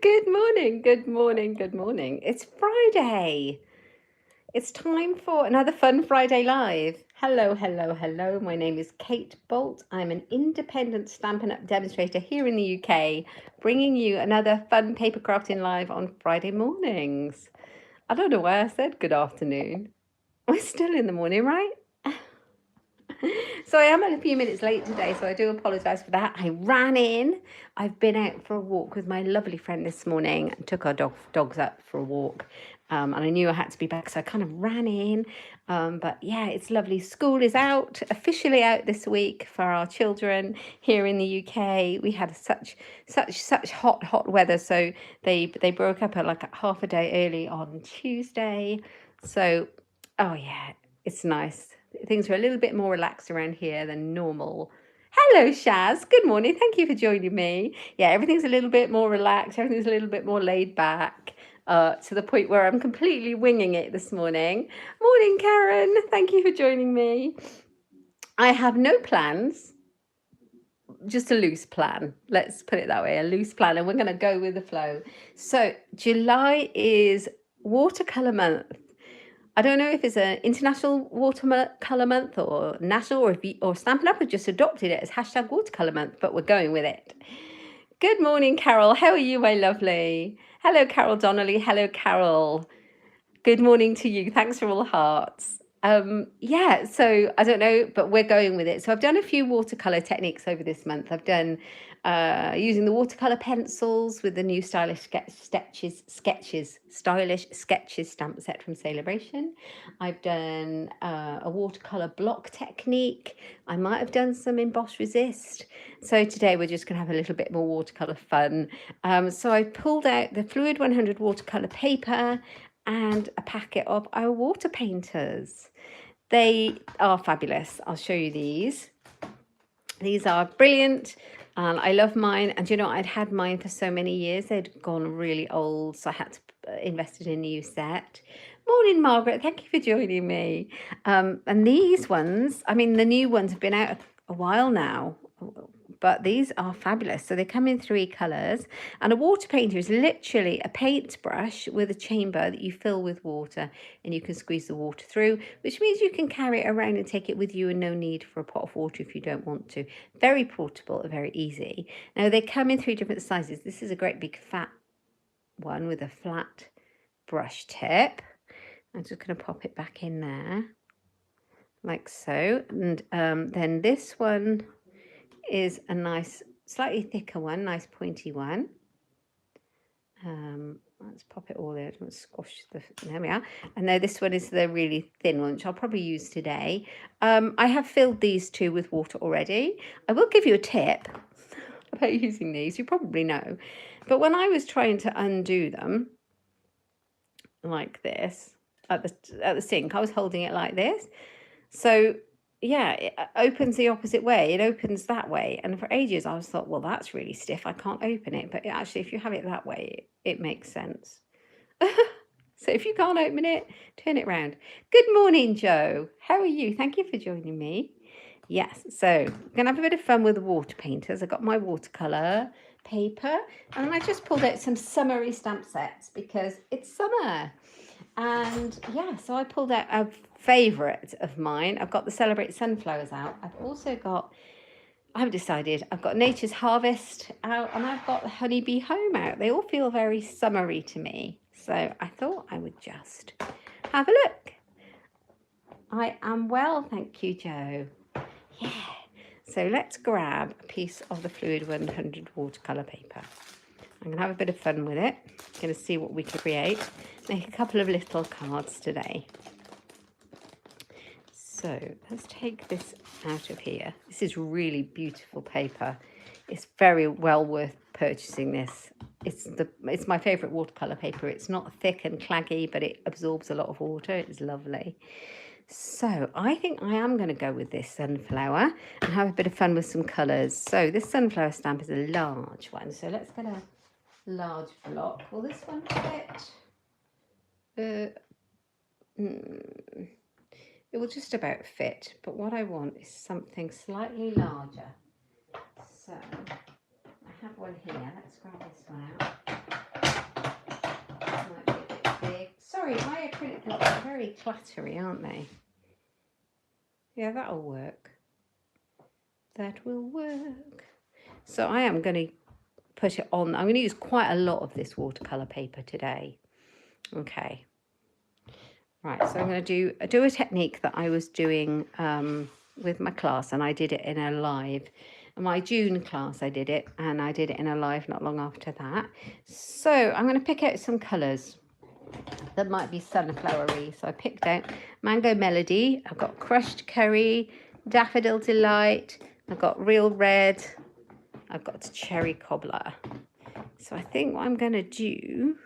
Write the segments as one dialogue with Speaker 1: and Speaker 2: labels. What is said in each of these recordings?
Speaker 1: Good morning, good morning, good morning. It's Friday. It's time for another fun Friday Live. Hello, hello, hello. My name is Kate Bolt. I'm an independent Stampin' Up! Demonstrator here in the UK, bringing you another fun paper crafting live on Friday mornings. I don't know why I said good afternoon. We're still in the morning, right? So I am a few minutes late today, so I do apologise for that. I ran in. I've been out for a walk with my lovely friend this morning and took our dogs up for a walk. And I knew I had to be back, so I kind of ran in. But yeah, it's lovely. School is out, officially out this week for our children here in the UK. We had such hot weather, so they broke up at like half a day early on Tuesday. So, oh yeah, it's nice. Things are a little bit more relaxed around here than normal. Hello, Shaz. Good morning. Thank you for joining me. Yeah, everything's a little bit more relaxed. Everything's a little bit more laid back, to the point where I'm completely winging it this morning. Morning, Karen. Thank you for joining me. I have no plans, just a loose plan. Let's put it that way, a loose plan, and we're going to go with the flow. So July is watercolor month. I don't know if it's an international watercolor month or national, or Stampin' Up! Have just adopted it as hashtag watercolor month, but we're going with it. Good morning, Carol. How are you, my lovely? Hello, Carol Donnelly. Hello, Carol. Good morning to you. Thanks for all the hearts. Yeah, so I don't know, but we're going with it. So I've done a few watercolor techniques over this month. I've done using the watercolor pencils with the new stylish sketches stamp set from Celebration. I've done a watercolor block technique. I might have done some emboss resist. So today we're just going to have a little bit more watercolor fun. So I pulled out the Fluid 100 watercolor paper and a packet of our water painters. They are fabulous. I'll show you these. These are brilliant. And I love mine. And you know, I'd had mine for so many years. They'd gone really old. So I had to invest in a new set. Morning, Margaret. Thank you for joining me. And these ones, I mean, the new ones have been out a while now, but these are fabulous. So they come in 3 colours, and a water painter is literally a paintbrush with a chamber that you fill with water, and you can squeeze the water through, which means you can carry it around and take it with you, and no need for a pot of water if you don't want to. Very portable, very easy. Now they come in 3 different sizes. This is a great big fat one with a flat brush tip. I'm just going to pop it back in there like so. And then this one is a nice, slightly thicker one, nice pointy one. Let's pop it all in. Let's squash there we are. And now this one is the really thin one, which I'll probably use today. I have filled these 2 with water already. I will give you a tip about using these. You probably know. But when I was trying to undo them like this at the sink, I was holding it like this. So yeah, it opens the opposite way. It opens that way. And for ages, I was thought, well, that's really stiff. I can't open it. But actually, if you have it that way, it makes sense. So if you can't open it, turn it round. Good morning, Joe. How are you? Thank you for joining me. Yes, so I'm going to have a bit of fun with the water painters. I got my watercolour paper, and I just pulled out some summery stamp sets because it's summer. And yeah, so I pulled out a favourite of mine. I've got the Celebrate Sunflowers out. I've also got, I've decided, I've got Nature's Harvest out, and I've got the Honeybee Home out. They all feel very summery to me. So I thought I would just have a look. I am well, thank you, Joe. Yeah. So let's grab a piece of the Fluid 100 watercolour paper. I'm going to have a bit of fun with it. I'm going to see what we can create. Make a couple of little cards today. So let's take this out of here. This is really beautiful paper. It's very well worth purchasing this. It's my favourite watercolour paper. It's not thick and claggy, but it absorbs a lot of water. It's lovely. So I think I am going to go with this sunflower and have a bit of fun with some colours. So this sunflower stamp is a large one. So let's get a large block. Will this one fit? It will just about fit, but what I want is something slightly larger. So I have one here. Let's grab this one out. very clattery, aren't they? Yeah, that'll work. That will work. So I am going to put it on. I'm going to use quite a lot of this watercolour paper today. Okay. Right, so I'm going to do a technique that I was doing with my class, and I did it in a live. In my June class I did it, and I did it in a live not long after that. So I'm going to pick out some colours that might be sunflowery. So I picked out Mango Melody, I've got Crushed Curry, Daffodil Delight, I've got Real Red, I've got Cherry Cobbler. So I think what I'm going to do,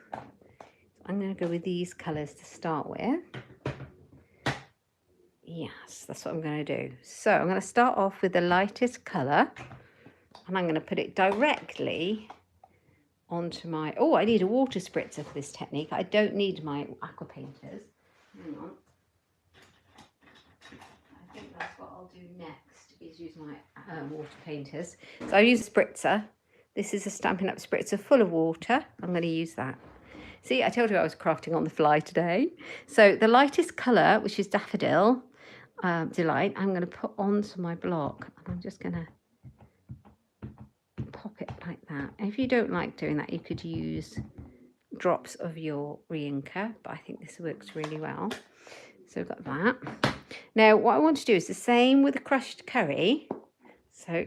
Speaker 1: I'm going to go with these colours to start with. Yes, that's what I'm going to do. So I'm going to start off with the lightest colour, and I'm going to put it directly onto my... Oh, I need a water spritzer for this technique. I don't need my aqua painters. Hang on. I think that's what I'll do next, is use my water painters. So I use a spritzer. This is a Stampin' Up! Spritzer full of water. I'm going to use that. See, I told you I was crafting on the fly today. So the lightest colour, which is Daffodil Delight, I'm going to put onto my block. And I'm just going to pop it like that. And if you don't like doing that, you could use drops of your re-inker, but I think this works really well. So we've got that. Now, what I want to do is the same with the Crushed Curry. So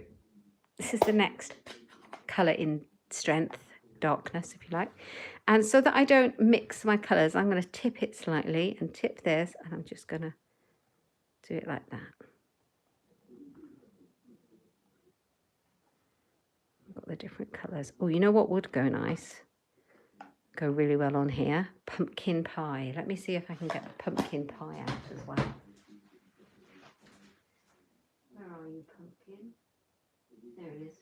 Speaker 1: this is the next colour in strength, darkness, if you like. And so that I don't mix my colours, I'm going to tip it slightly and tip this, and I'm just going to do it like that. I've got the different colours. Oh, you know what would go nice? Go really well on here? Pumpkin pie. Let me see if I can get the pumpkin pie out as well. Where are you, pumpkin? There it is.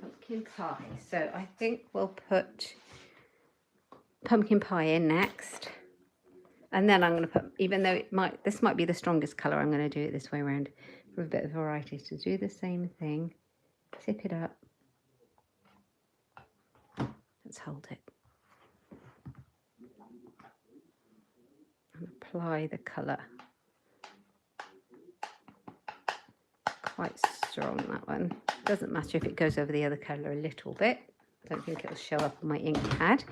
Speaker 1: Pumpkin pie. So I think we'll put pumpkin pie in next. And then I'm going to put, even though this might be the strongest colour, I'm going to do it this way around for a bit of variety. So do the same thing. Tip it up. Let's hold it. And apply the colour. Quite strong, that one. Doesn't matter if it goes over the other colour a little bit. I don't think it'll show up on my ink pad.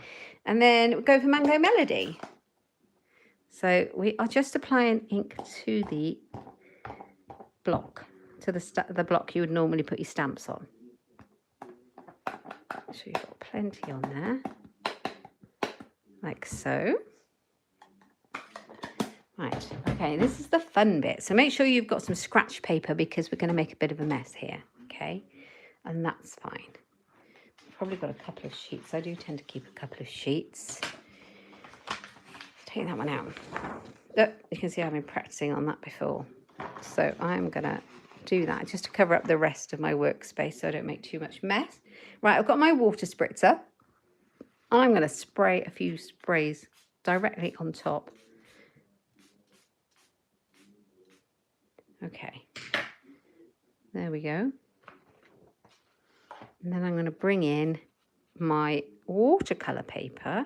Speaker 1: And then we'll go for Mango Melody. So we are just applying ink to the block, to the block you would normally put your stamps on. So you've got plenty on there, like so. Right, okay, this is the fun bit. So make sure you've got some scratch paper, because we're going to make a bit of a mess here, okay? And that's fine. I've probably got a couple of sheets. I do tend to keep a couple of sheets. Take that one out. Look, you can see I've been practicing on that before. So I'm going to do that just to cover up the rest of my workspace so I don't make too much mess. Right, I've got my water spritzer. I'm going to spray a few sprays directly on top. Okay, there we go. And then I'm going to bring in my watercolour paper.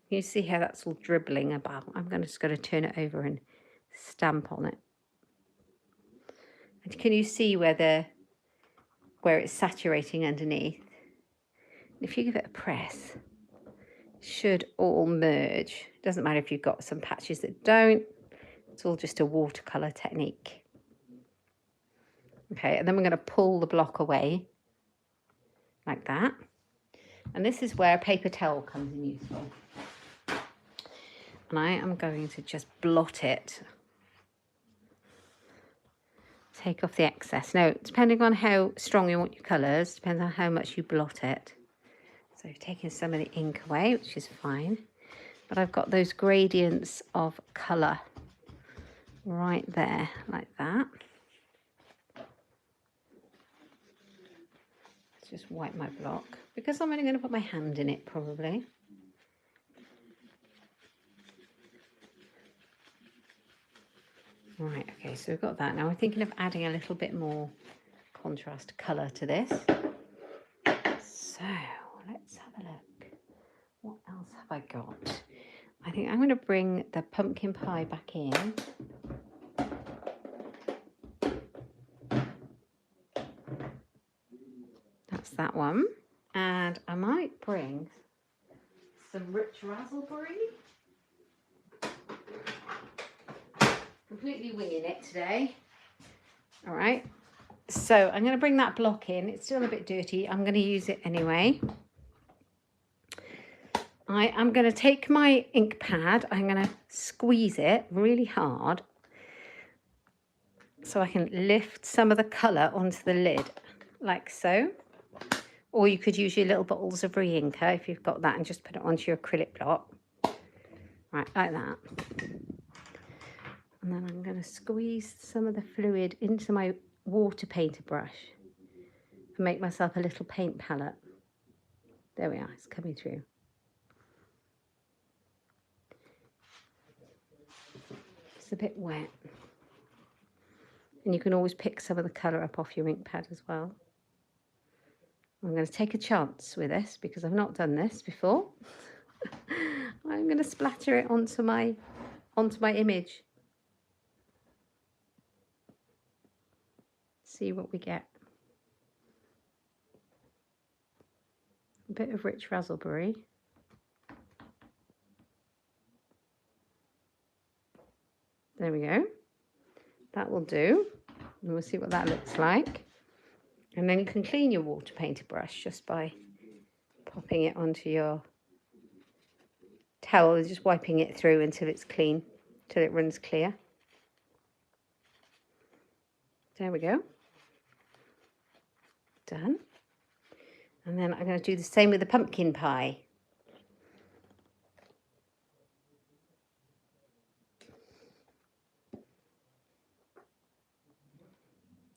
Speaker 1: You see how that's all dribbling about. I'm just going to turn it over and stamp on it. And can you see where it's saturating underneath? If you give it a press, it should all merge. It doesn't matter if you've got some patches that don't. It's all just a watercolour technique. Okay, and then we're going to pull the block away like that. And this is where a paper towel comes in useful. And I am going to just blot it. Take off the excess. Now, depending on how strong you want your colours, depends on how much you blot it. So I've taken some of the ink away, which is fine. But I've got those gradients of colour right there, like that. Let's just wipe my block, because I'm only going to put my hand in it probably. Right, okay, so we've got that. Now we're thinking of adding a little bit more contrast colour to this. So let's have a look. What else have I got? I think I'm going to bring the pumpkin pie back in. That's that one. And I might bring some rich raspberry. Completely winging it today. All right. So I'm going to bring that block in. It's still a bit dirty. I'm going to use it anyway. I am going to take my ink pad. I'm going to squeeze it really hard so I can lift some of the colour onto the lid, like so. Or you could use your little bottles of re-inker if you've got that and just put it onto your acrylic block. Right, like that. And then I'm going to squeeze some of the fluid into my water painter brush and make myself a little paint palette. There we are, it's coming through. It's a bit wet. And you can always pick some of the colour up off your ink pad as well. I'm going to take a chance with this because I've not done this before. I'm going to splatter it onto my image. See what we get. A bit of rich raspberry. There we go. That will do. And we'll see what that looks like. And then you can clean your water painter brush just by popping it onto your towel and just wiping it through until it's clean, till it runs clear. There we go. Done. And then I'm going to do the same with the pumpkin pie.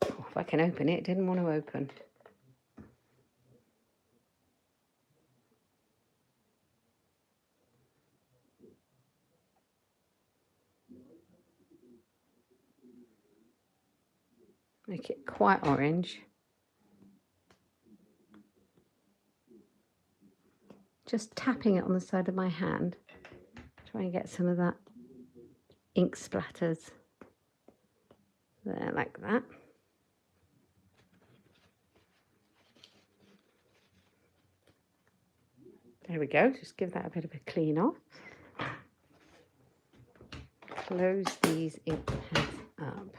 Speaker 1: Oh, if I can open it, it didn't want to open. Make it quite orange. Just tapping it on the side of my hand. Try and get some of that ink splatters. There, like that. There we go. Just give that a bit of a clean off. Close these ink pads up.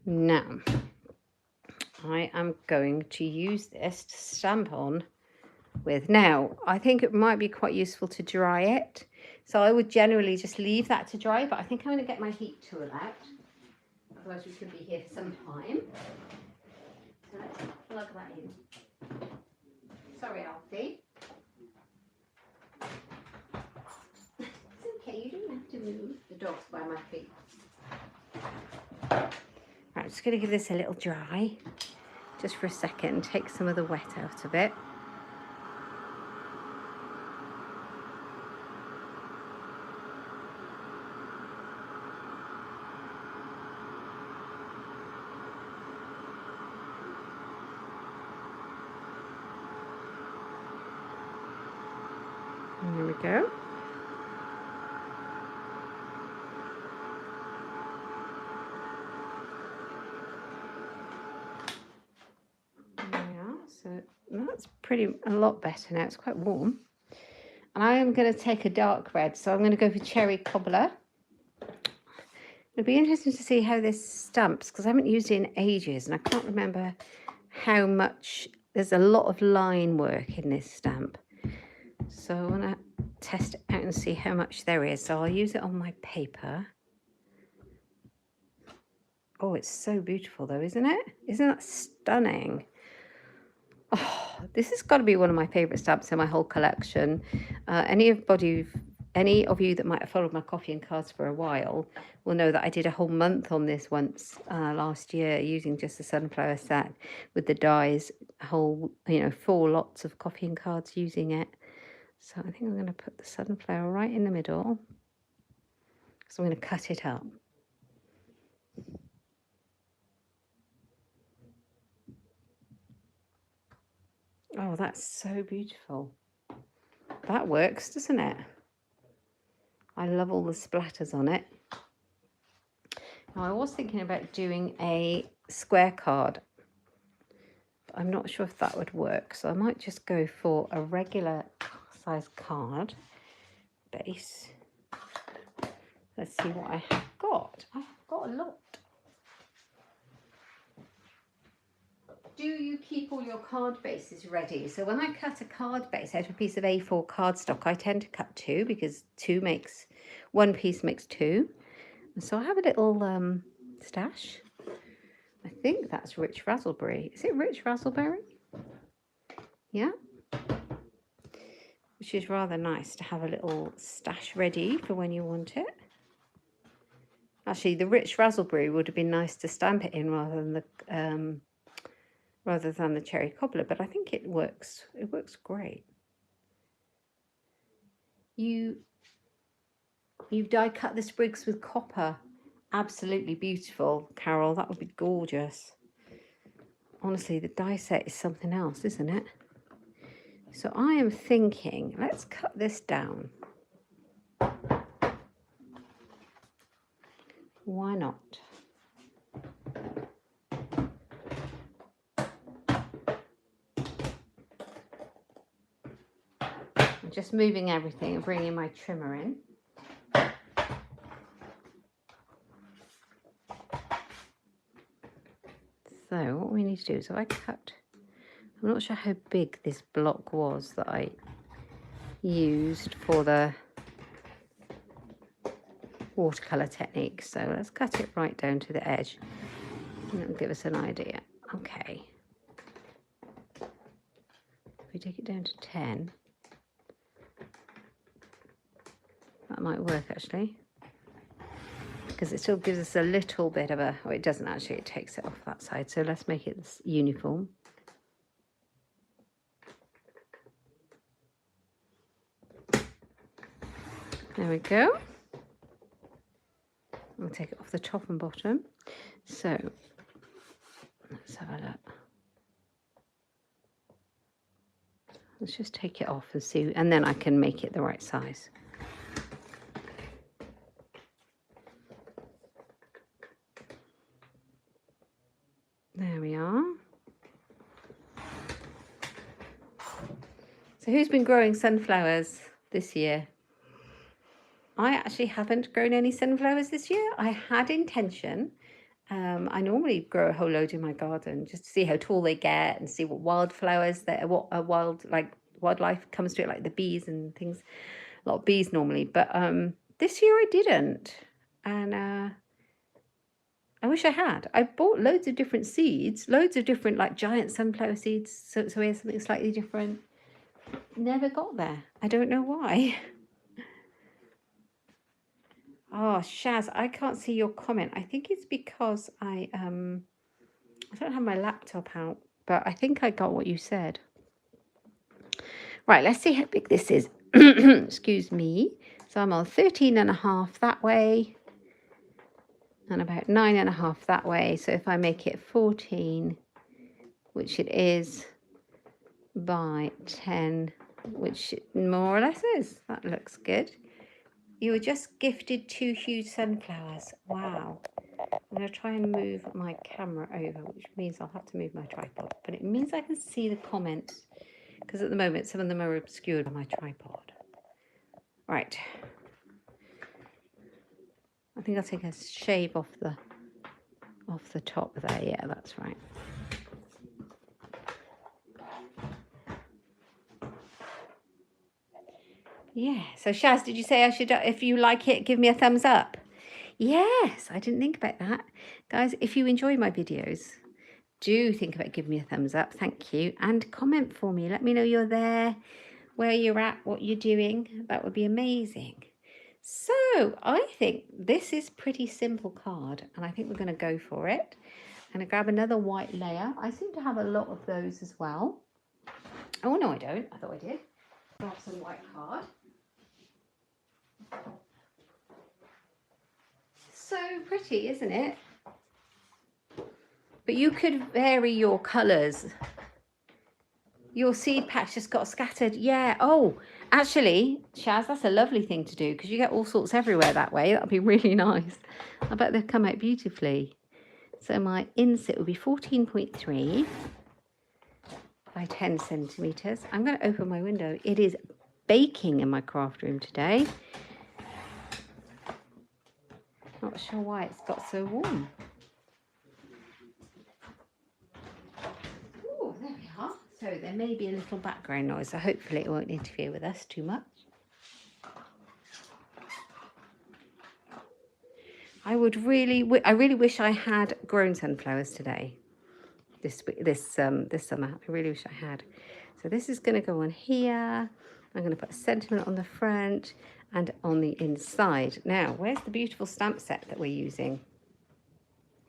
Speaker 1: Now, I am going to use this to stamp on with. Now, I think it might be quite useful to dry it. So I would generally just leave that to dry, but I think I'm going to get my heat tool out. Otherwise we could be here for some time. So let's plug that in. Sorry, Alfie. It's okay, you don't have to move. The dog's by my feet. Right, I'm just going to give this a little dry. Just for a second. Take some of the wet out of it. And there we go. There we are. So that's a lot better now. It's quite warm. And I am going to take a dark red. So I'm going to go for Cherry Cobbler. It'll be interesting to see how this stamps because I haven't used it in ages and I can't remember how much. There's a lot of line work in this stamp. So I want to test it out and see how much there is. So I'll use it on my paper. Oh, it's so beautiful though, isn't it? Isn't that stunning? Oh, this has got to be one of my favourite stamps in my whole collection. Any of you that might have followed my coffee and cards for a while will know that I did a whole month on this once last year using just the sunflower set with the dies, whole 4 lots of coffee and cards using it. So I think I'm going to put the sunflower right in the middle. So I'm going to cut it up. Oh, that's so beautiful. That works, doesn't it? I love all the splatters on it. Now, I was thinking about doing a square card. But I'm not sure if that would work, so I might just go for a regular size card base. Let's see what I have got. I have got a lot. Do you keep all your card bases ready? So when I cut a card base out of a piece of A4 cardstock, I tend to cut two because one piece makes two. So I have a little stash. I think that's rich raspberry. Is it rich raspberry? Yeah. Which is rather nice to have a little stash ready for when you want it. Actually, the rich raspberry would have been nice to stamp it in rather than the cherry cobbler, but I think it works. It works great. You've die cut the sprigs with copper. Absolutely beautiful, Carol. That would be gorgeous. Honestly, the die set is something else, isn't it? So I am thinking, let's cut this down. Why not? I'm just moving everything and bringing my trimmer in. So what we need to do is I'm not sure how big this block was that I used for the watercolour technique. So let's cut it right down to the edge. And that'll give us an idea. Okay. If we take it down to 10, that might work actually. Because it still gives us a little bit of a, it doesn't actually, it takes it off that side. So let's make it uniform. There we go. We'll take it off the top and bottom. So let's have a look. Let's just take it off and see, and then I can make it the right size. There we are. So who's been growing sunflowers this year? I actually haven't grown any sunflowers this year. I had intention. I normally grow a whole load in my garden just to see how tall they get and see what wildflowers wildlife comes to it, like the bees and things. A lot of bees normally, but this year I didn't, and I wish I had. I bought loads of different seeds, loads of different like giant sunflower seeds. So we have something slightly different. Never got there. I don't know why. Oh, Shaz, I can't see your comment. I think it's because I don't have my laptop out, but I think I got what you said. Right, let's see how big this is. Excuse me. So I'm on 13.5 that way and about 9.5 that way. So if I make it 14, which it is, by 10, which it more or less is, that looks good. You were just gifted 2 huge sunflowers. Wow. I'm going to try and move my camera over, which means I'll have to move my tripod. But it means I can see the comments, because at the moment some of them are obscured by my tripod. Right. I think I'll take a shave off the top there. Yeah, that's right. Yeah. So Shaz, did you say I should, if you like it, give me a thumbs up? Yes, I didn't think about that. Guys, if you enjoy my videos, do think about giving me a thumbs up. Thank you. And comment for me. Let me know you're there, where you're at, what you're doing. That would be amazing. So I think this is pretty simple card, and I think we're going to go for it. I'm going to grab another white layer. I seem to have a lot of those as well. Oh, no, I don't. I thought I did. Grab some white card. So pretty, isn't it? But you could vary your colours Your seed patch just got scattered. Yeah. Oh, actually, Shaz, that's a lovely thing to do because you get all sorts everywhere that way. That'll be really nice. I bet they've come out beautifully. So my inset will be 14.3 by 10 centimetres. I'm going to open my window. It is baking in my craft room today. Not sure why it's got so warm. Oh, there we are. So there may be a little background noise, so hopefully it won't interfere with us too much. I really wish I had grown sunflowers today. This summer, I really wish I had. So this is going to go on here. I'm going to put a sentiment on the front and on the inside. Now, where's the beautiful stamp set that we're using?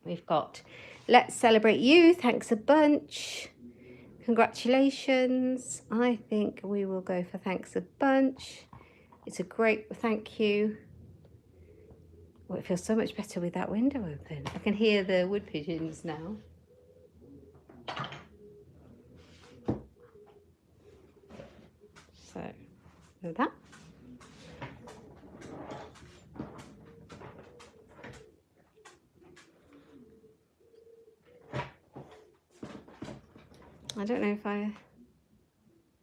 Speaker 1: We've got Let's Celebrate You, thanks a bunch. Congratulations. I think we will go for thanks a bunch. It's a great thank you. Oh, it feels so much better with that window open. I can hear the wood pigeons now. So, with that. I don't know if I...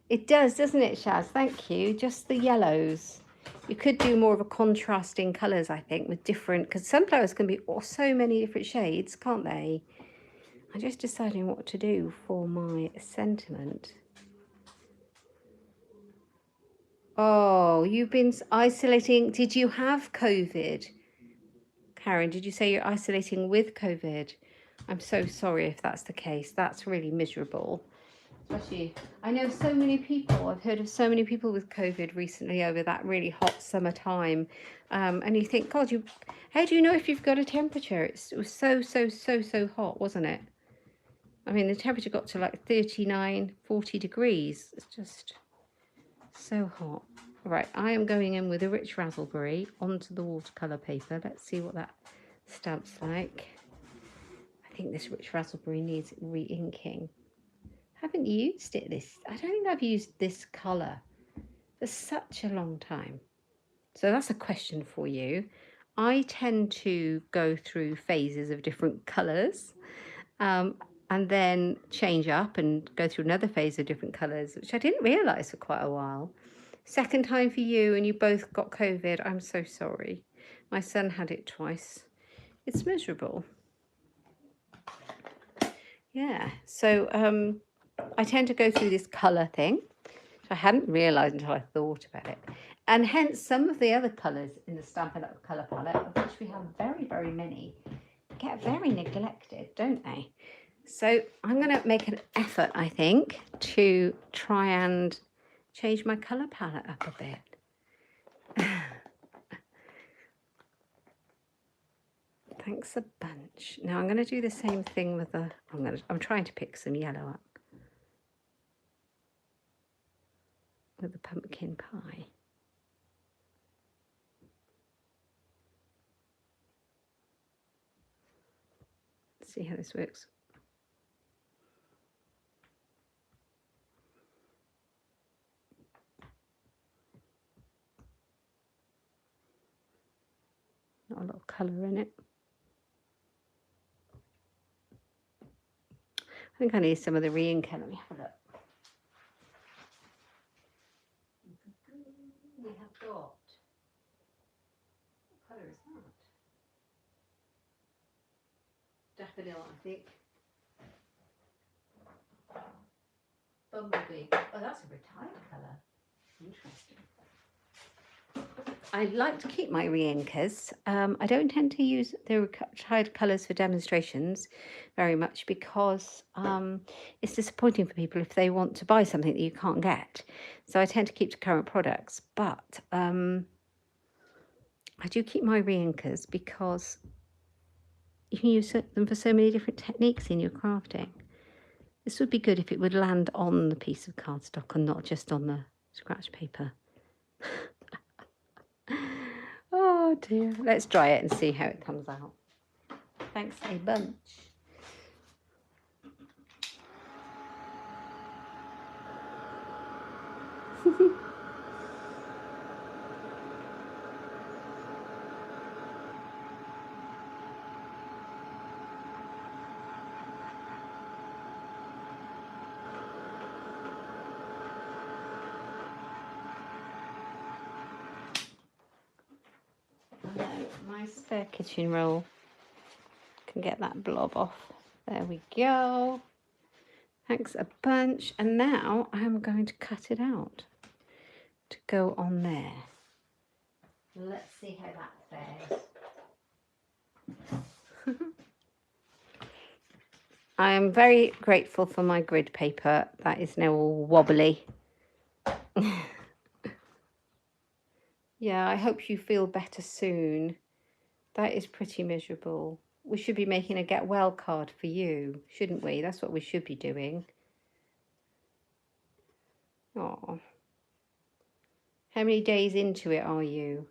Speaker 1: It does, doesn't it, Shaz? Thank you. Just the yellows. You could do more of a contrasting colours, I think, with different... Because sunflowers can be so many different shades, can't they? I'm just deciding what to do for my sentiment. Oh, you've been isolating. Did you have COVID? Karen, did you say you're isolating with COVID? I'm so sorry if that's the case. That's really miserable. Especially, I know so many people, I've heard of so many people with COVID recently over that really hot summer time. And you think, God, how do you know if you've got a temperature? It was so hot, wasn't it? I mean, the temperature got to like 39, 40 degrees. It's just so hot. Right, I am going in with a rich raspberry onto the watercolour paper. Let's see what that stamp's like. I think this rich raspberry needs re-inking. Haven't used it I don't think I've used this colour for such a long time. So that's a question for you. I tend to go through phases of different colours and then change up and go through another phase of different colours, which I didn't realise for quite a while. Second time for you and you both got COVID. I'm so sorry. My son had it twice. It's miserable. Yeah, so I tend to go through this colour thing, which I hadn't realised until I thought about it. And hence some of the other colours in the Stampin' Up! Colour palette, of which we have very many, get very neglected, don't they? So I'm going to make an effort, I think, to try and change my colour palette up a bit. Thanks a bunch. Now I'm going to do the same thing with the... I'm trying to pick some yellow up with the pumpkin pie. Let's see how this works. Not a lot of colour in it. I think I need some of the re-inker. Let me have a look. We have got... What colour is that? Daffodil, I think. Bumblebee. Oh, that's a retired colour. Interesting. I like to keep my re-inkers. I don't tend to use the retired colours for demonstrations very much because it's disappointing for people if they want to buy something that you can't get. So I tend to keep to current products. But I do keep my re-inkers because you can use them for so many different techniques in your crafting. This would be good if it would land on the piece of cardstock and not just on the scratch paper. Oh dear. Let's dry it and see how it comes out. Thanks a bunch. My spare kitchen roll can get that blob off. There we go. Thanks a bunch. And now I'm going to cut it out to go on there. Let's see how that fares. I am very grateful for my grid paper. That is now all wobbly. Yeah, I hope you feel better soon. That is pretty miserable. We should be making a get well card for you, shouldn't we? That's what we should be doing. Oh. How many days into it are you?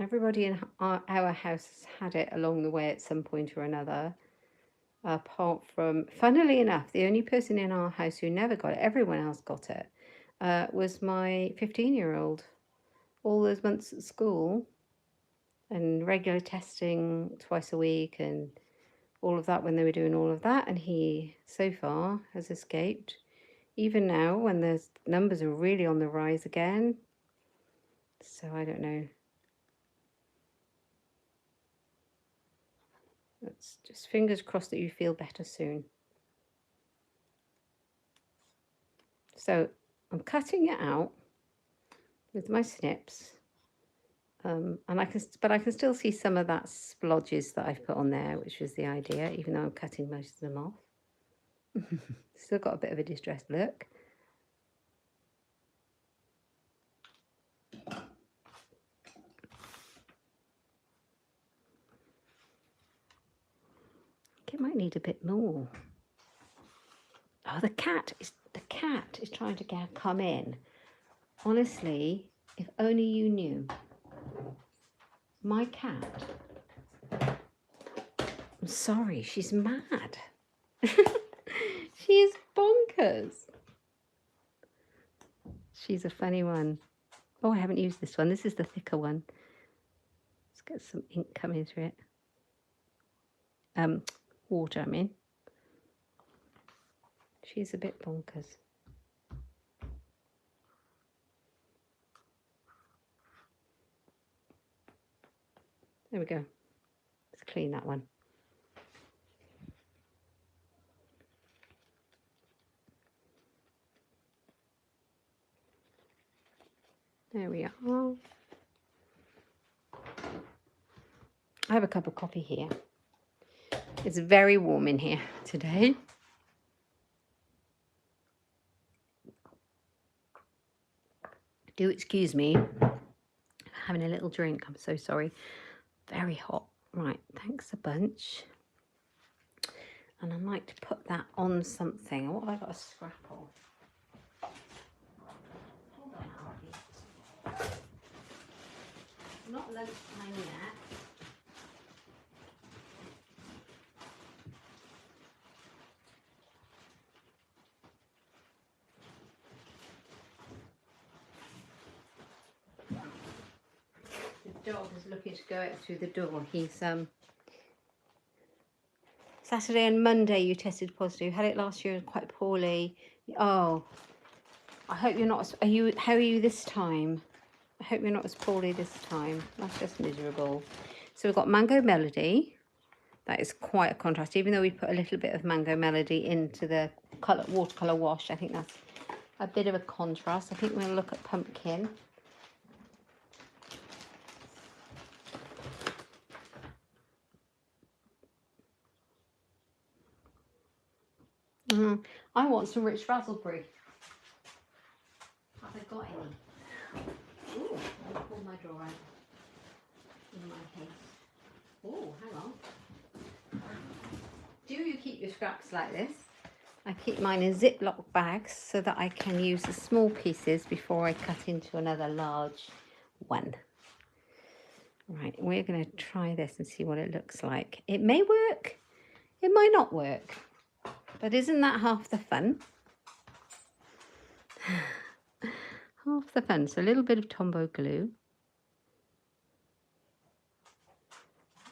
Speaker 1: Everybody in our house has had it along the way at some point or another. Apart from, funnily enough, the only person in our house who never got it, everyone else got it, was my 15-year-old. All those months at school and regular testing twice a week and all of that when they were doing all of that. And he, so far, has escaped. Even now, when the numbers are really on the rise again. So I don't know. Let's just fingers crossed that you feel better soon. So I'm cutting it out with my snips, and I can still see some of that splodges that I've put on there, which was the idea, even though I'm cutting most of them off. Still got a bit of a distressed look. It might need a bit more. Oh, the cat is trying to come in. Honestly, if only you knew. My cat. I'm sorry, she's mad. She is bonkers. She's a funny one. Oh, I haven't used this one. This is the thicker one. Let's get some ink coming through it. Water, I mean. She's a bit bonkers. There we go. Let's clean that one. There we are. I have a cup of coffee here. It's very warm in here today. Do excuse me. Having a little drink. I'm so sorry. Very hot. Right, thanks a bunch. And I might to put that on something. What have I got a scrap of? Hold on, Alfie. Not lunchtime yet. The dog is looking to go out through the door. He's Saturday and Monday you tested positive. You had it last year quite poorly. Oh, I hope you're not. How are you this time? I hope you're not as poorly this time. That's just miserable. So we've got Mango Melody. That is quite a contrast. Even though we put a little bit of Mango Melody into the watercolour wash, I think that's a bit of a contrast. I think we're going to look at Pumpkin. I want some rich raspberry. Have I got any? Ooh, I'll pull my drawer out in my case. Oh, hang on. Do you keep your scraps like this? I keep mine in Ziploc bags so that I can use the small pieces before I cut into another large 1. Right, we're going to try this and see what it looks like. It may work, it might not work, but isn't that half the fun? Half the fun. So a little bit of Tombow glue.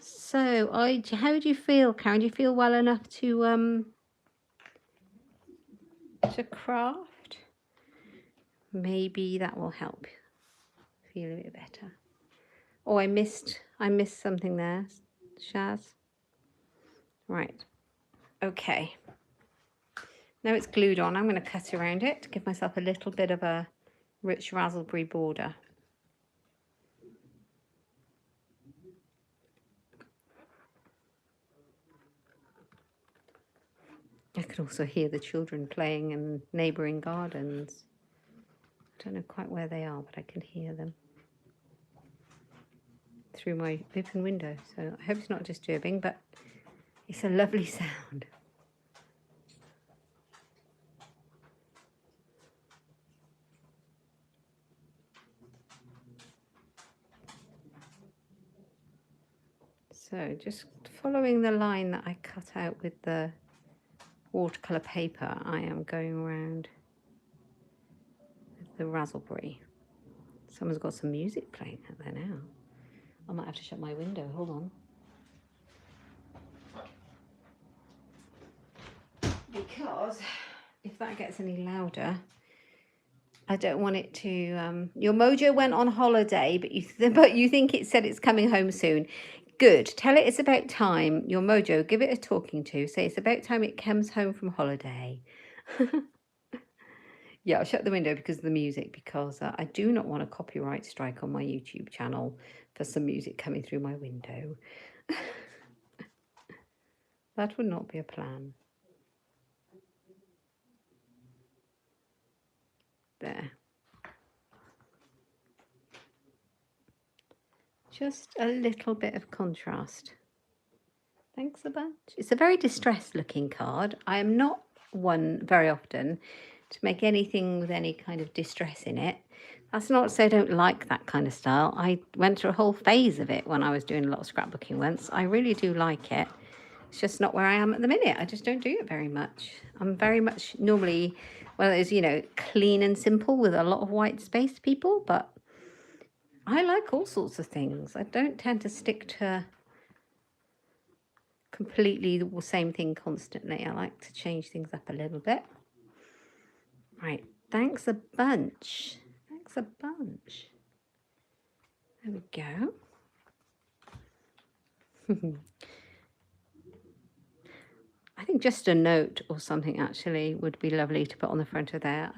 Speaker 1: So how do you feel, Karen? Do you feel well enough to craft? Maybe that will help feel a bit better. Oh, I missed something there, Shaz. Right. Okay. Now it's glued on. I'm going to cut around it to give myself a little bit of a rich raspberry border. I can also hear the children playing in neighbouring gardens. I don't know quite where they are, but I can hear them through my open window. So I hope it's not disturbing, but it's a lovely sound. So just following the line that I cut out with the watercolour paper, I am going around the raspberry. Someone's got some music playing out there now. I might have to shut my window. Hold on. Because if that gets any louder, I don't want it to. Your mojo went on holiday, but you think it said it's coming home soon. Good. Tell it it's about time. Your mojo, give it a talking to. Say it's about time it comes home from holiday. Yeah, I'll shut the window because of the music, because I do not want a copyright strike on my YouTube channel for some music coming through my window. That would not be a plan. There. Just a little bit of contrast. Thanks a bunch. It's a very distressed looking card. I am not one very often to make anything with any kind of distress in it. That's not to say I don't like that kind of style. I went through a whole phase of it when I was doing a lot of scrapbooking once. I really do like it. It's just not where I am at the minute. I just don't do it very much. I'm very much normally one of those, you know, clean and simple with a lot of white space people, but I like all sorts of things. I don't tend to stick to completely the same thing constantly. I like to change things up a little bit. Right, thanks a bunch. Thanks a bunch. There we go. I think just a note or something actually would be lovely to put on the front of there.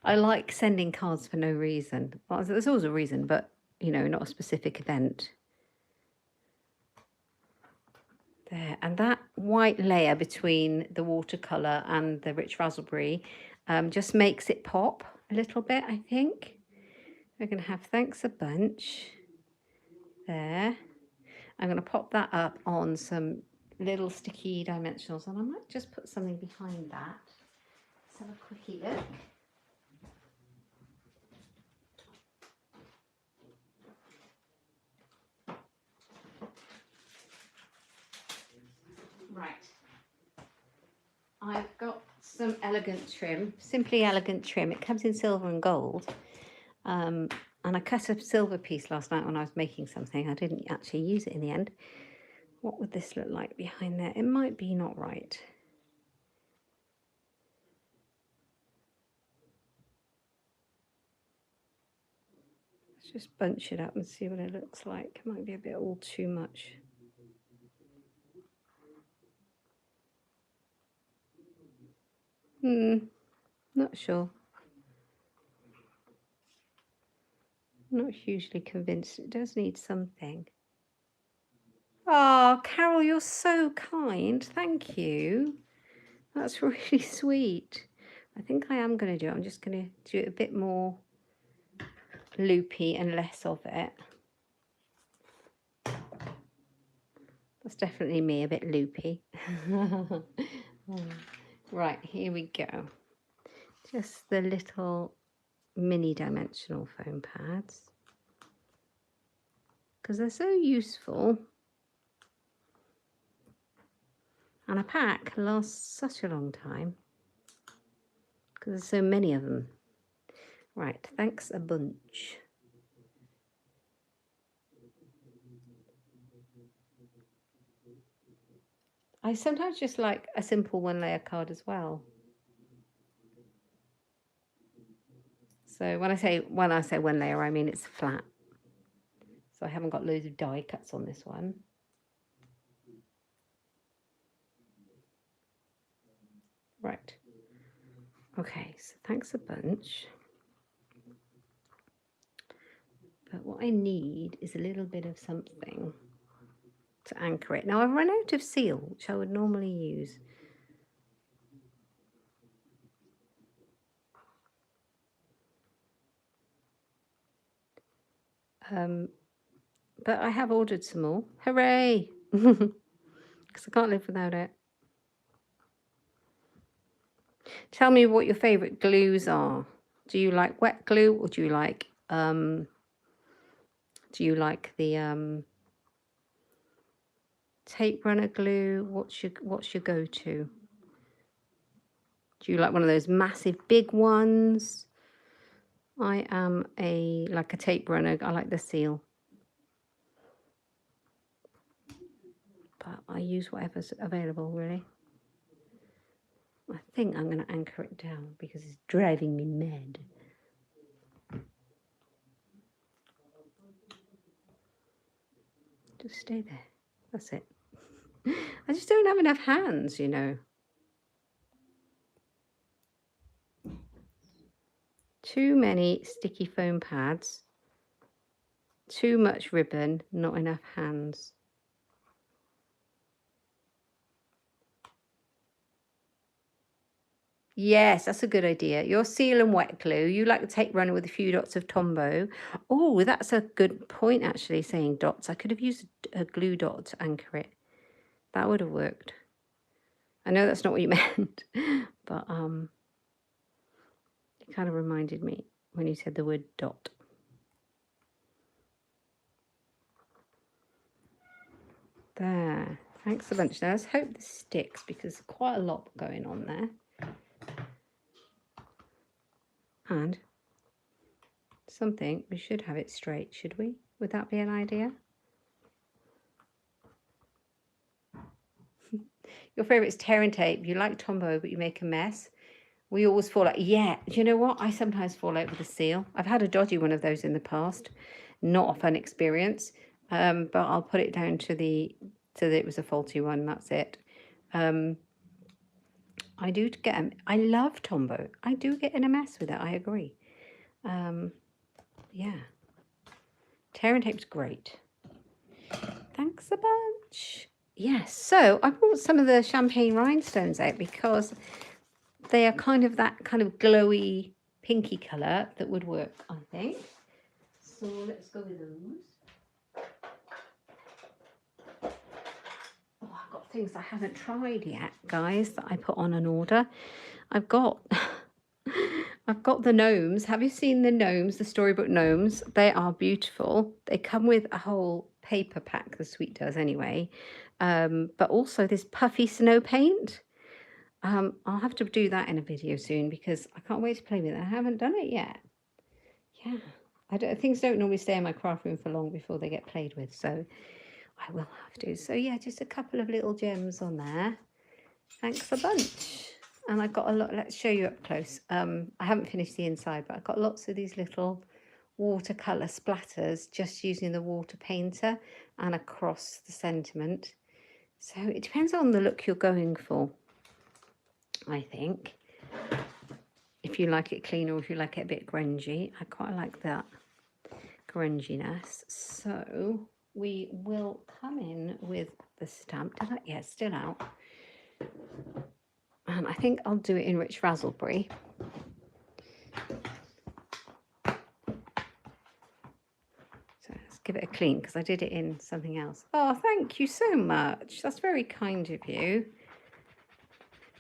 Speaker 1: I like sending cards for no reason. Well, there's always a reason, but, you know, not a specific event. There, and that white layer between the watercolour and the rich raspberry just makes it pop a little bit, I think. We're going to have thanks a bunch there. I'm going to pop that up on some little sticky dimensionals, and I might just put something behind that. Let's have a quickie look. Right, I've got some elegant trim, simply elegant trim. It comes in silver and gold. And I cut a silver piece last night when I was making something. I didn't actually use it in the end. What would this look like behind there? It might be not right. Let's just bunch it up and see what it looks like. It might be a bit all too much. Not sure. Not hugely convinced. It does need something. Oh, Carol, you're so kind. Thank you. That's really sweet. I think I am going to do it. I'm just going to do it a bit more loopy and less of it. That's definitely me, a bit loopy. Right, here we go. Just the little mini dimensional foam pads because they're so useful. And a pack lasts such a long time because there's so many of them. Right, thanks a bunch. I sometimes just like a simple one-layer card as well. So when I say one layer, I mean it's flat. So I haven't got loads of die cuts on this one. Right. Okay, so thanks a bunch. But what I need is a little bit of something to anchor it. Now I've run out of seal, which I would normally use. But I have ordered some more. Hooray! Because I can't live without it. Tell me what your favourite glues are. Do you like wet glue or do you like the tape runner glue? What's your go-to? Do you like one of those massive big ones? I am like a tape runner. I like the seal. But I use whatever's available, really. I think I'm going to anchor it down because it's driving me mad. Just stay there. That's it. I just don't have enough hands, you know. Too many sticky foam pads. Too much ribbon, not enough hands. Yes, that's a good idea. Your seal and wet glue. You like the tape runner with a few dots of Tombow. Oh, that's a good point, actually, saying dots. I could have used a glue dot to anchor it. That would have worked. I know that's not what you meant, but it kind of reminded me when you said the word dot. There. Thanks a bunch. Now let's hope this sticks because there's quite a lot going on there. And something, we should have it straight, should we? Would that be an idea? Your favourite is tear and tape. You like Tombow, but you make a mess. We always fall out. Yeah, do you know what? I sometimes fall out with a seal. I've had a dodgy one of those in the past. Not a fun experience. But I'll put it down to that it was a faulty one. That's it. I do get. I love Tombow. I do get in a mess with it. I agree. Yeah. Tear and tape's great. Thanks a bunch. Yes, so I brought some of the champagne rhinestones out because they are kind of that kind of glowy pinky colour that would work, I think. So let's go with those. Oh, I've got things I haven't tried yet, guys, that I put on an order. I've got the gnomes. Have you seen the gnomes, the storybook gnomes? They are beautiful. They come with a whole paper pack, the Sweet does anyway, but also this puffy snow paint. I'll have to do that in a video soon because I can't wait to play with it. I haven't done it yet. Yeah, things don't normally stay in my craft room for long before they get played with, so I will have to. So yeah, just a couple of little gems on there. Thanks a bunch. And I've got a lot. Let's show you up close. I haven't finished the inside, but I've got lots of these little watercolour splatters just using the water painter and across the sentiment. So it depends on the look you're going for, I think. If you like it clean or if you like it a bit grungy. I quite like that grunginess. So we will come in with the stamp. Yeah, it's still out. And I think I'll do it in Rich Razzleberry. So let's give it a clean because I did it in something else. Oh, thank you so much. That's very kind of you.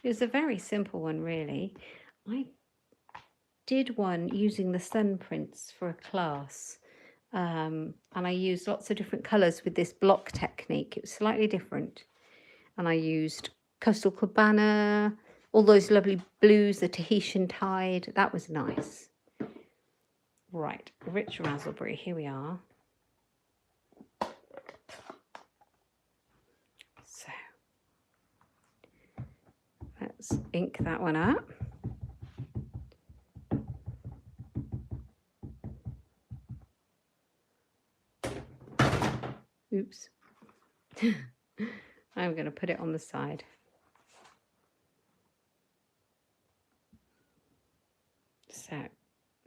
Speaker 1: It was a very simple one, really. I did one using the sun prints for a class. And I used lots of different colours with this block technique. It was slightly different. And I used Coastal Cabana, all those lovely blues, the Tahitian Tide. That was nice. Right, Rich Raspberry, here we are. So let's ink that one up. Oops. I'm going to put it on the side. So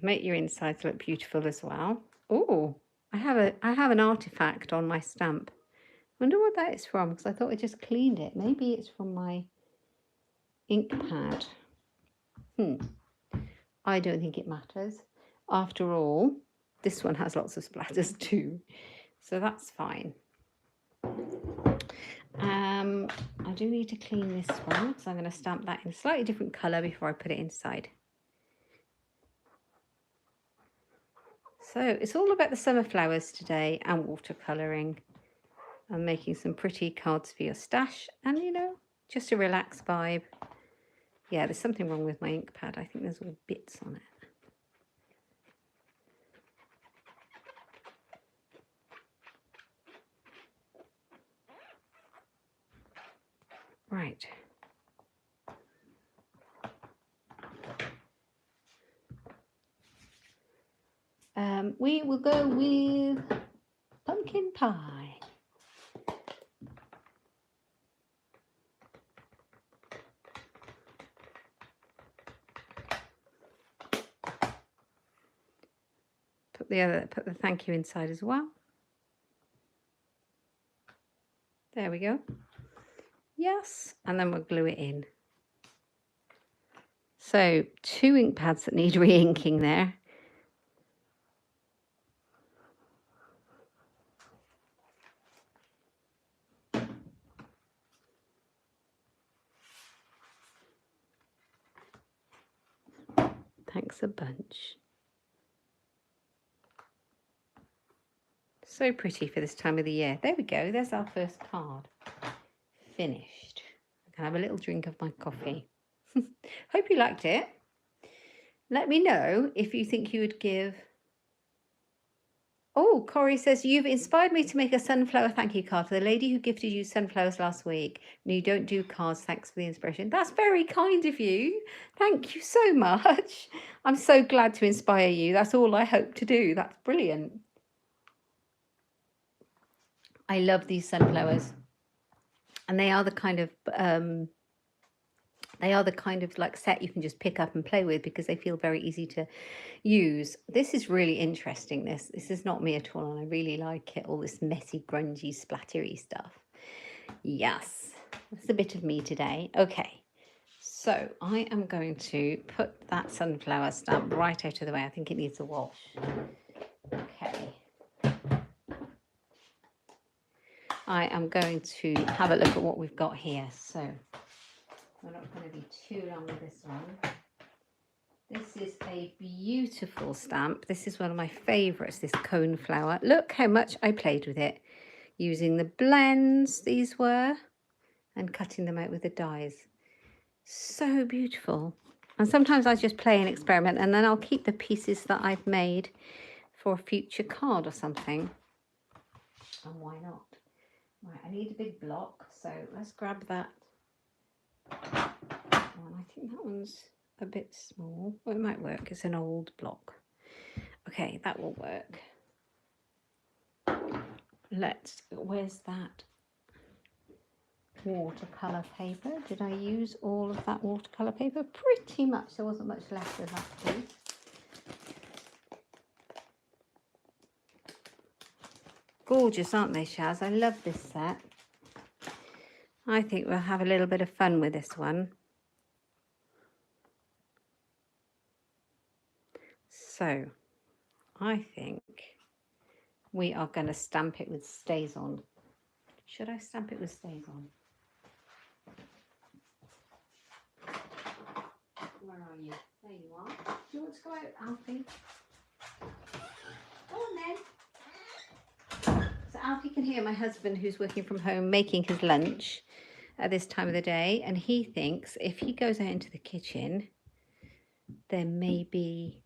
Speaker 1: make your insides look beautiful as well. Oh, I have an artifact on my stamp. Wonder what that is from, because I thought I just cleaned it. Maybe it's from my ink pad. I don't think it matters. After all, this one has lots of splatters too, so that's fine. I do need to clean this one, so I'm going to stamp that in a slightly different colour before I put it inside. So it's all about the summer flowers today and watercolouring. I'm making some pretty cards for your stash and, you know, just a relaxed vibe. Yeah, there's something wrong with my ink pad. I think there's all bits on it. Right. We will go with pumpkin pie. Put the thank you inside as well. There we go. Yes, and then we'll glue it in. So 2 ink pads that need re-inking there. Thanks a bunch. So pretty for this time of the year. There we go. There's our first card. Finished. I can have a little drink of my coffee. Hope you liked it. Let me know if you think you would give... Oh, Corey says, you've inspired me to make a sunflower thank you card for the lady who gifted you sunflowers last week. No, you don't do cards. Thanks for the inspiration. That's very kind of you. Thank you so much. I'm so glad to inspire you. That's all I hope to do. That's brilliant. I love these sunflowers. And they are the kind of like set you can just pick up and play with because they feel very easy to use. This is really interesting. This is not me at all, and I really like it. All this messy, grungy, splattery stuff. Yes, that's a bit of me today. Okay, so I am going to put that sunflower stamp right out of the way. I think it needs a wash. Okay. I am going to have a look at what we've got here. So we're not going to be too long with this one. This is a beautiful stamp. This is one of my favourites, this cone flower. Look how much I played with it, using the blends, these were, and cutting them out with the dies. So beautiful. And sometimes I just play and experiment, and then I'll keep the pieces that I've made for a future card or something. And why not? Right, I need a big block, so let's grab that. One. I think that one's a bit small. Well, it might work. It's an old block. Okay, that will work. Where's that watercolour paper? Did I use all of that watercolour paper? Pretty much. There wasn't much left of that piece. Gorgeous, aren't they, Shaz? I love this set. I think we'll have a little bit of fun with this one. So, I think we are going to stamp it with Stays On. Should I stamp it with Stays On? Where are you? There you are. Do you want to go out, Alfie? Go on then. So Alfie can hear my husband, who's working from home, making his lunch at this time of the day, and he thinks if he goes out into the kitchen, there may be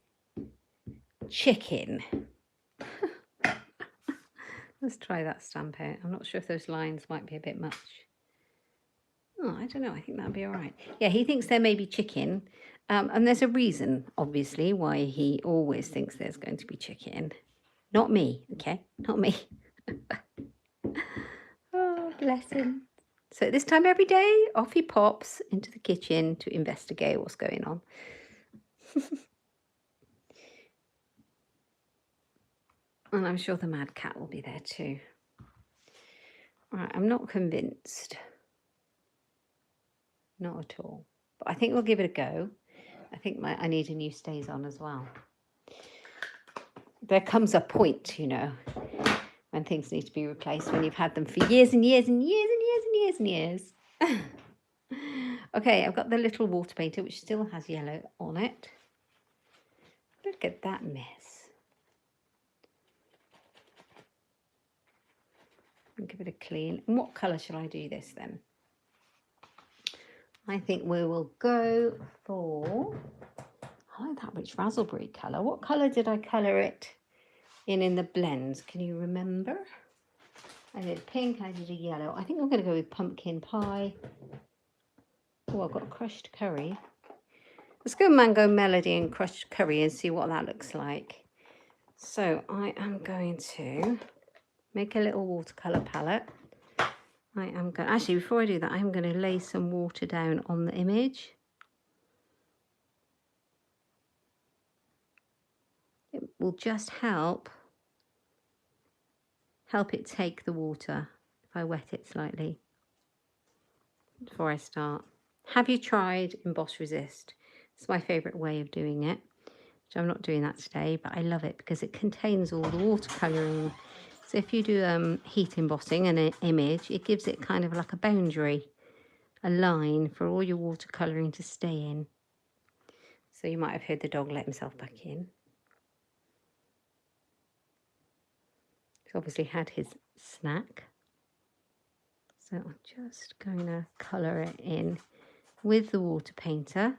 Speaker 1: chicken. Let's try that stamp out. I'm not sure if those lines might be a bit much. Oh, I don't know. I think that'll be all right. Yeah, he thinks there may be chicken. And there's a reason, obviously, why he always thinks there's going to be chicken. Not me, okay? Not me. Oh, bless him. So at this time every day, off he pops into the kitchen to investigate what's going on. And I'm sure the mad cat will be there too. All right, I'm not convinced. Not at all. But I think we'll give it a go. I think I need a new stays on as well. There comes a point, you know, when things need to be replaced, when you've had them for years and years and years and years and years and years. Okay, I've got the little water painter, which still has yellow on it. Look at that mess. I'll give it a clean. And what colour shall I do this then? I think we will go for, I like that rich raspberry colour. What colour did I colour it in the blends? Can you remember? I did pink, I did a yellow. I think I'm going to go with pumpkin pie. Oh, I've got crushed curry. Let's go mango melody and crushed curry and see what that looks like. So I am going to make a little watercolour palette. I am going, actually before I do that, I'm going to lay some water down on the image. It will just help it take the water if I wet it slightly before I start. Have you tried Emboss Resist? It's my favourite way of doing it, which I'm not doing that today, but I love it because it contains all the watercolouring. So if you do heat embossing an image, it gives it kind of like a boundary, a line for all your watercolouring to stay in. So you might have heard the dog let himself back in. He's obviously had his snack. So I'm just going to colour it in with the water painter.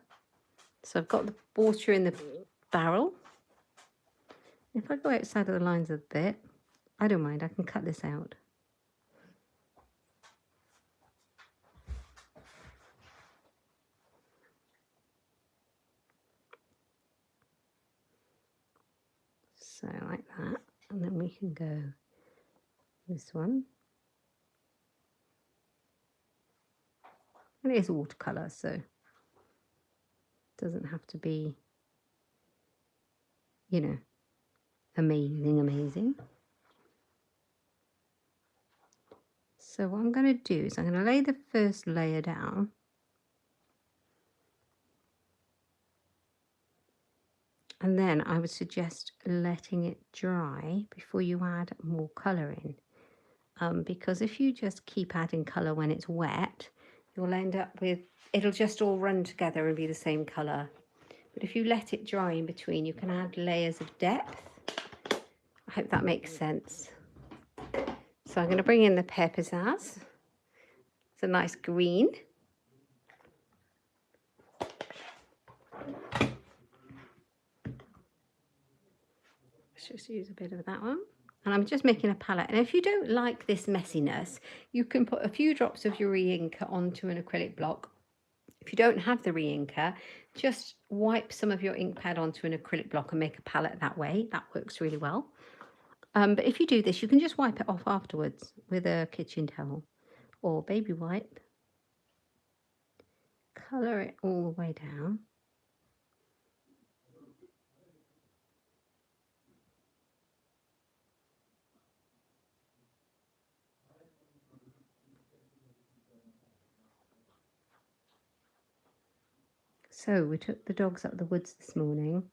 Speaker 1: So I've got the water in the barrel. If I go outside of the lines a bit, I don't mind, I can cut this out. So like that, and then we can go this one. And it is watercolour, so it doesn't have to be, you know, amazing. So what I'm going to do is I'm going to lay the first layer down. And then I would suggest letting it dry before you add more colour in. Because if you just keep adding colour when it's wet, you'll end up with, it'll just all run together and be the same colour. But if you let it dry in between, you can add layers of depth. I hope that makes sense. So I'm going to bring in the Pizzazz. It's a nice green. Let's just use a bit of that one. And I'm just making a palette. And if you don't like this messiness, you can put a few drops of your re-inker onto an acrylic block. If you don't have the re-inker, just wipe some of your ink pad onto an acrylic block and make a palette that way. That works really well. But if you do this, you can just wipe it off afterwards with a kitchen towel or baby wipe. Colour it all the way down. So we took the dogs up the woods this morning.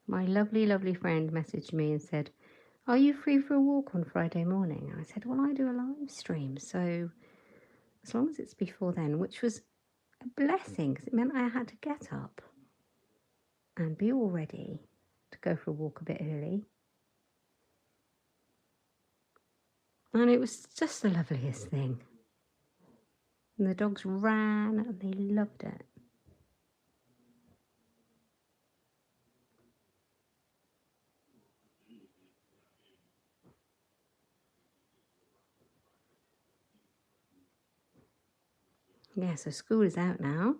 Speaker 1: My lovely friend messaged me and said, "Are you free for a walk on Friday morning?" And I said, "Well, I do a live stream, so as long as it's before then," which was a blessing because it meant I had to get up and be all ready to go for a walk a bit early. And it was just the loveliest thing. And the dogs ran and they loved it. Yeah, so school is out now.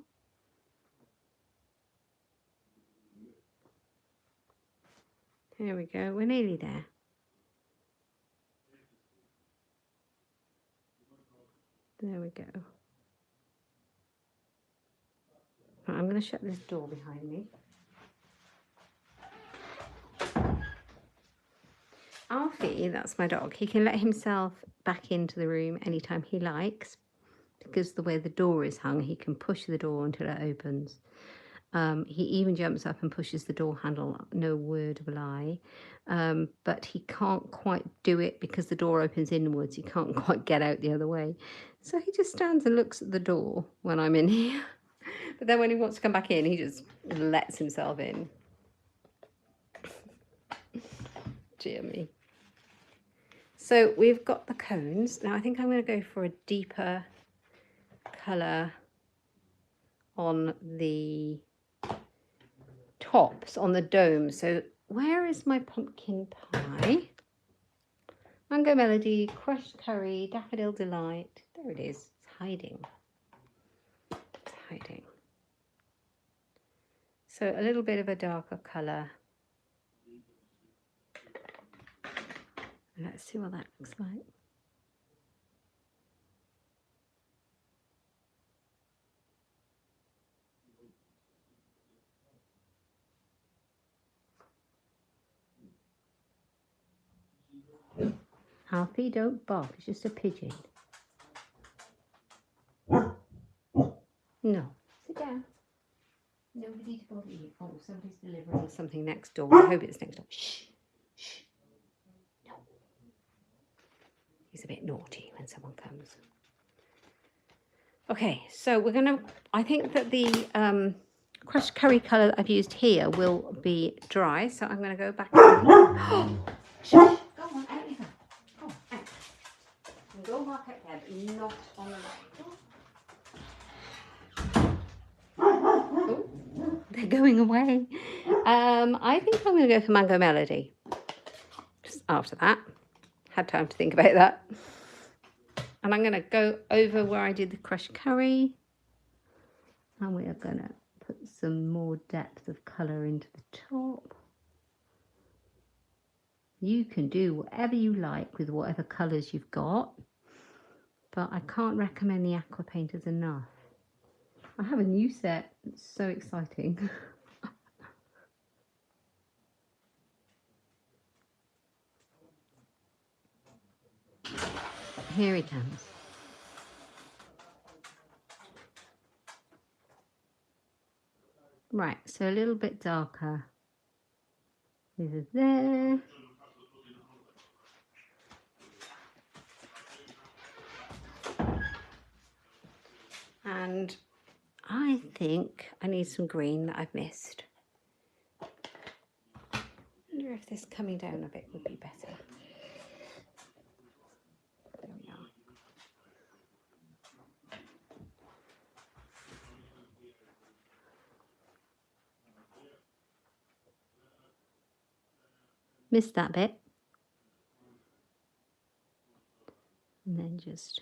Speaker 1: Here we go, we're nearly there. There we go. Right, I'm going to shut this door behind me. Alfie, that's my dog, he can let himself back into the room anytime he likes. Because the way the door is hung, he can push the door until it opens. He even jumps up and pushes the door handle, no word of a lie. But he can't quite do it because the door opens inwards. He can't quite get out the other way. So he just stands and looks at the door when I'm in here. But then when he wants to come back in, he just lets himself in. Dear me. So we've got the cones. Now I think I'm going to go for a deeper colour on the tops, on the dome. So where is my pumpkin pie? Mango Melody, crushed curry, daffodil delight. There it is. It's hiding. It's hiding. So a little bit of a darker colour. Let's see what that looks like. Alfie, don't bark. It's just a pigeon. No. Sit down. Nobody to bother you. Oh, somebody's delivering something next door. I hope it's next door. Shh. Shh. No. He's a bit naughty when someone comes. Okay, so we're going to... I think that the crushed curry colour that I've used here will be dry. So I'm going to go back... Shh. Go on, out you go. Go on, out. Go mark out there, but not on the right. Oh, they're going away. I think I'm going to go for Mango Melody. Just after that. Had time to think about that. And I'm going to go over where I did the crushed curry. And we are going to put some more depth of colour into the top. You can do whatever you like with whatever colours you've got. But I can't recommend the aqua painters enough. I have a new set. It's so exciting. Here he comes. Right, so a little bit darker. This is there. And I think I need some green that I've missed. I wonder if this coming down a bit would be better. There we are. Missed that bit. And then just,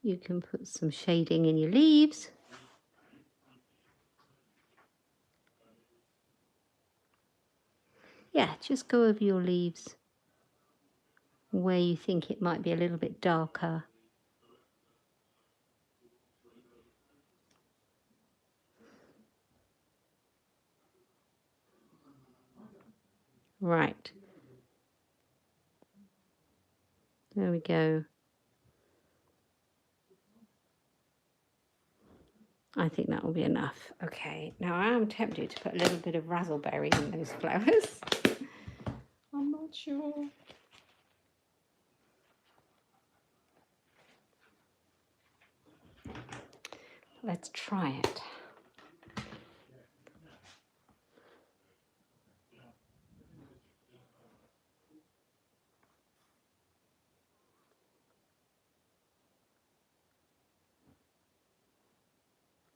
Speaker 1: you can put some shading in your leaves. Yeah, just go over your leaves where you think it might be a little bit darker. Right. There we go. I think that will be enough. Okay, now I am tempted to put a little bit of razzleberry in those flowers. I'm not sure. Let's try it.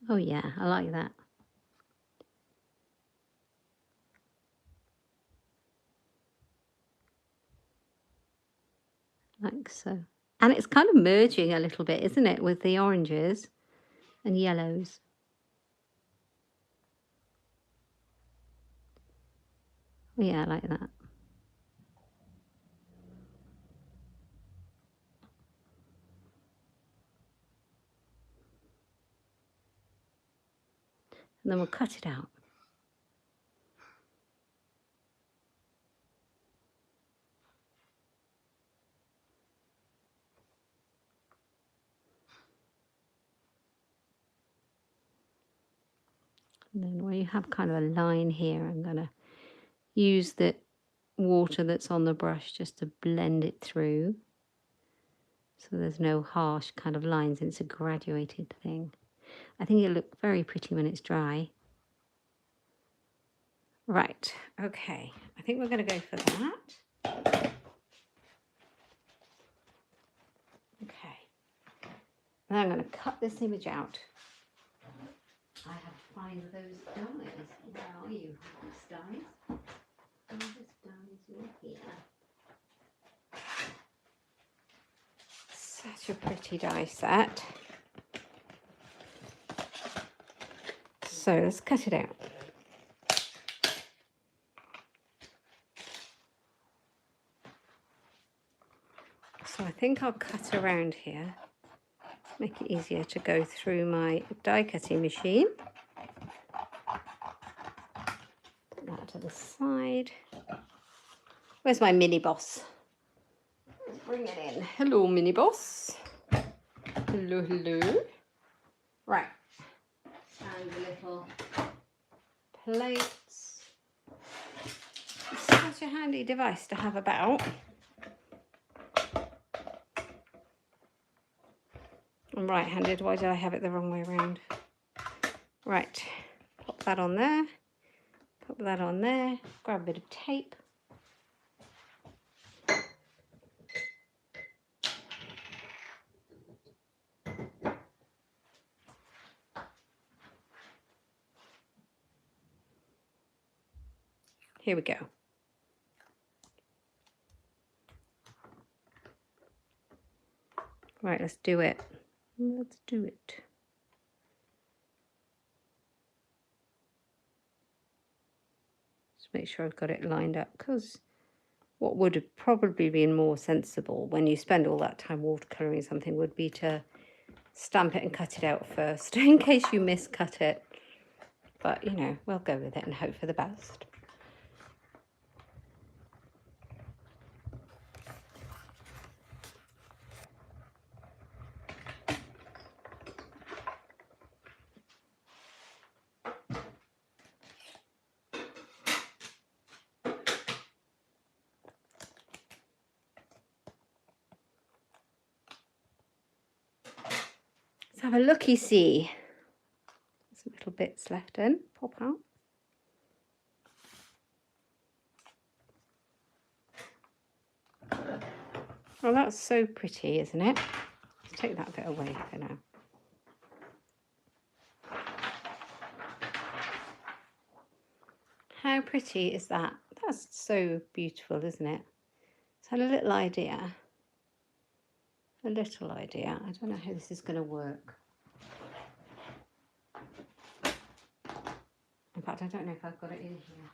Speaker 1: Oh yeah, I like that. Like so. And it's kind of merging a little bit, isn't it, with the oranges and yellows. Yeah, I like that. And then we'll cut it out. And then where you have kind of a line here, I'm going to use the water that's on the brush just to blend it through. So there's no harsh kind of lines, it's a graduated thing. I think it'll look very pretty when it's dry. Right, okay. I think we're going to go for that. Okay. And I'm going to cut this image out. I have to find those dies. Where are you, these dies? Oh, this dies, you're here. Such a pretty die set. So let's cut it out. So I think I'll cut around here, make it easier to go through my die cutting machine. Put that to the side. Where's my mini boss? Let's bring it in. Hello, mini boss. Hello, hello. Right. And the little plates. It's such a handy device to have about. I'm right-handed. Why did I have it the wrong way around? Right. Pop that on there. Pop that on there. Grab a bit of tape. Here we go. Right, let's do it. Let's do it. Just make sure I've got it lined up, because what would have probably been more sensible when you spend all that time watercolouring something would be to stamp it and cut it out first, in case you miscut it. But, you know, we'll go with it and hope for the best. Let's have a looky-see. Some little bits left in, pop out. Oh, that's so pretty, isn't it? Let's take that bit away for now. How pretty is that? That's so beautiful, isn't it? It's had a little idea. A little idea. I don't know how this is going to work. In fact, I don't know if I've got it in here.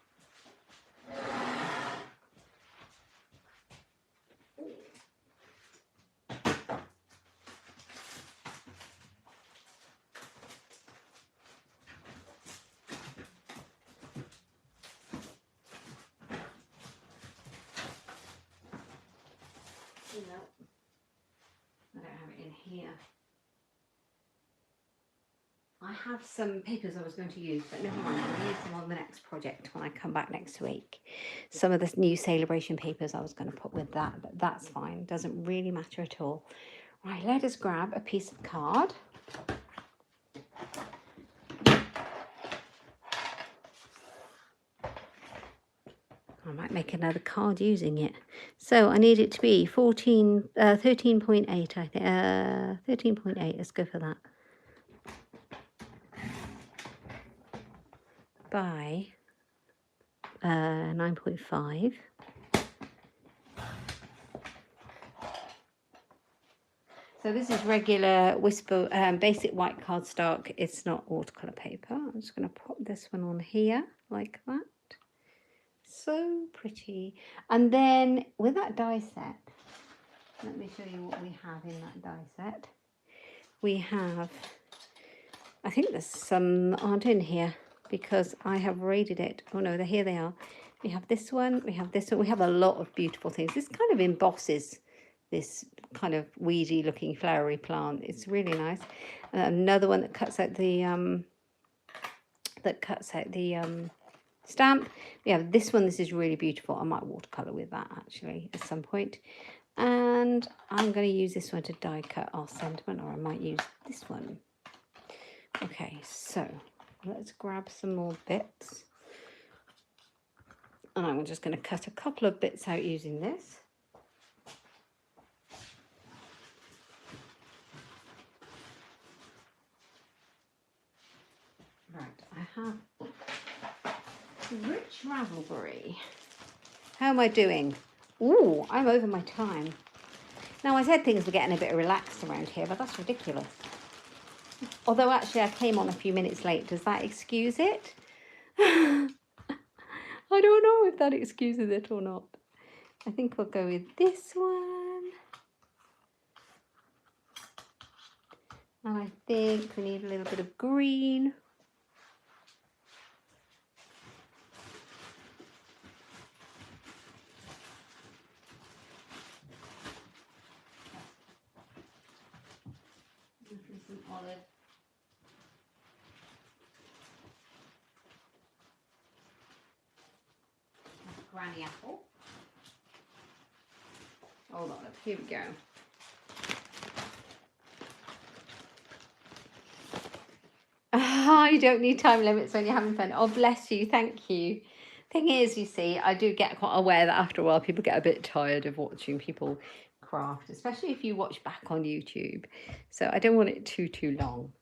Speaker 1: No, I don't have it in here. I have some papers I was going to use, but never mind, I'll use them on the next project when I come back next week. Some of the new Celebration papers I was going to put with that, but that's fine. Doesn't really matter at all. Right, let us grab a piece of card. I might make another card using it. So I need it to be 13.8, I think. 13.8, let's go for that. By 9.5. So this is regular Whisper basic white cardstock. It's not watercolor paper. I'm just going to pop this one on here like that. So pretty. And then with that die set, let me show you what we have in that die set. We have, I think there's some aren't in here because I have raided it. Oh no, here they are. We have this one, we have this one. We have a lot of beautiful things. This kind of embosses this kind of weedy looking flowery plant. It's really nice. Another one that cuts out the stamp. We have this one. This is really beautiful. I might watercolor with that actually at some point. And I'm going to use this one to die cut our sentiment, or I might use this one. Okay, so let's grab some more bits. And I'm just going to cut a couple of bits out using this. Right, I have rich ravelry. How am I doing? Ooh, I'm over my time. Now, I said things were getting a bit relaxed around here, but that's ridiculous. Although, actually, I came on a few minutes late. Does that excuse it? I don't know if that excuses it or not. I think we'll go with this one. And I think we need a little bit of green. Some olive. Granny apple. Hold on, here we go. You don't need time limits when you're having fun. Oh, bless you. Thank you. Thing is, you see, I do get quite aware that after a while people get a bit tired of watching people craft, especially if you watch back on YouTube. So I don't want it too long.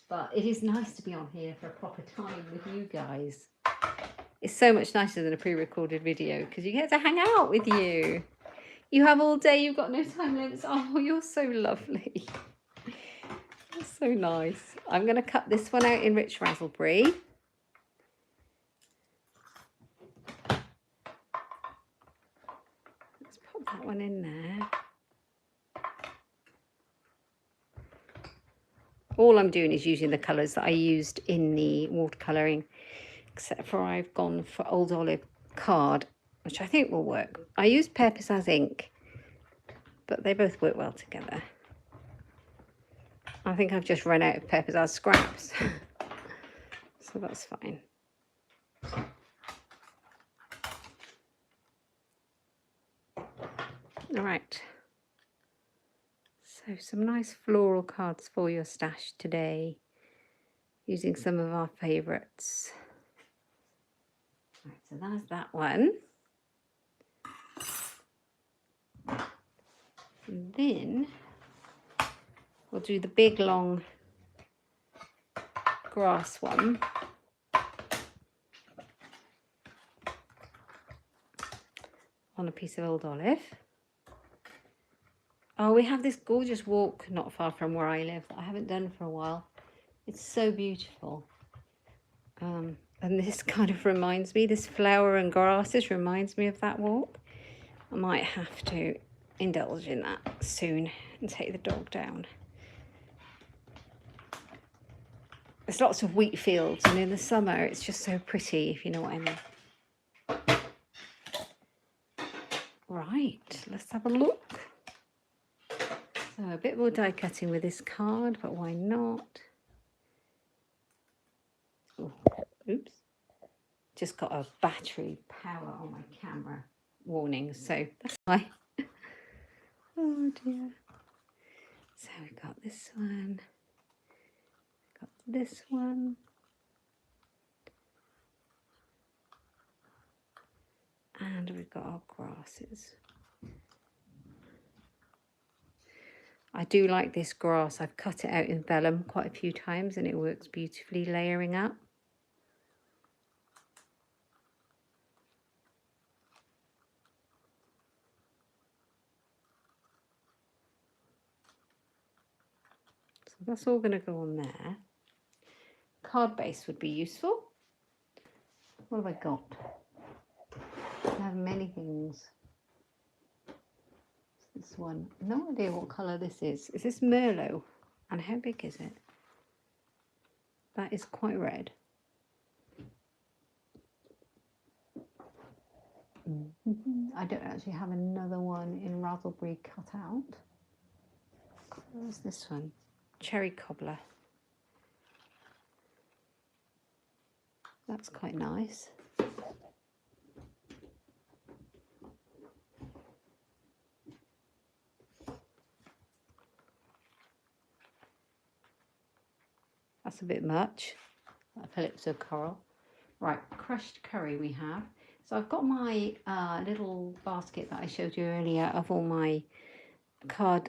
Speaker 1: But it is nice to be on here for a proper time with you guys. It's so much nicer than a pre-recorded video because you get to hang out with you. You have all day, you've got no time limits. Oh, you're so lovely. You're so nice. I'm going to cut this one out in rich raspberry. Let's pop that one in there. All I'm doing is using the colours that I used in the watercolouring, except for I've gone for Old Olive card, which I think will work. I used Pear Pizzazz ink, but they both work well together. I think I've just run out of Pear Pizzazz scraps, so that's fine. All right. So some nice floral cards for your stash today, using some of our favourites. Right, so that's that one. And then we'll do the big long grass one. On a piece of Old Olive. Oh, we have this gorgeous walk not far from where I live that I haven't done for a while. It's so beautiful. And this kind of reminds me, this flower and grasses reminds me of that walk. I might have to indulge in that soon and take the dog down. There's lots of wheat fields, and in the summer it's just so pretty, if you know what I mean. Right, let's have a look. So a bit more die cutting with this card, but why not? Ooh, oops. Just got a battery power on my camera warning, so that's why. Oh dear. So we got this one. Got this one. we've got our grasses. I do like this grass. I've cut it out in vellum quite a few times and it works beautifully layering up. So that's all going to go on there. Card base would be useful. What have I got? I have many things. This one, no idea what colour this is. Is this Merlot? And how big is it? That is quite red. I don't actually have another one in Raspberry cut out. Where's this one? Cherry Cobbler. That's quite nice. That's a bit much. That Calypso Coral. Right, crushed curry we have. So I've got my little basket that I showed you earlier of all my card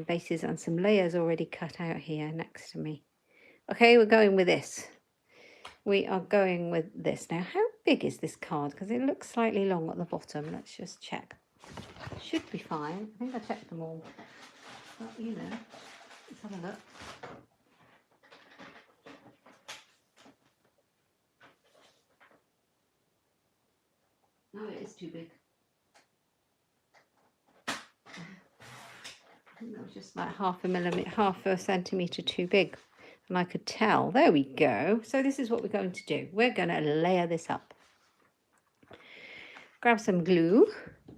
Speaker 1: bases and some layers already cut out here next to me. Okay, we're going with this. We are going with this. Now, how big is this card? Because it looks slightly long at the bottom. Let's just check. Should be fine. I think I checked them all. But, you know, let's have a look. No, it is too big. I think that was just like half a centimetre too big. And I could tell. There we go. So this is what we're going to do. We're going to layer this up. Grab some glue.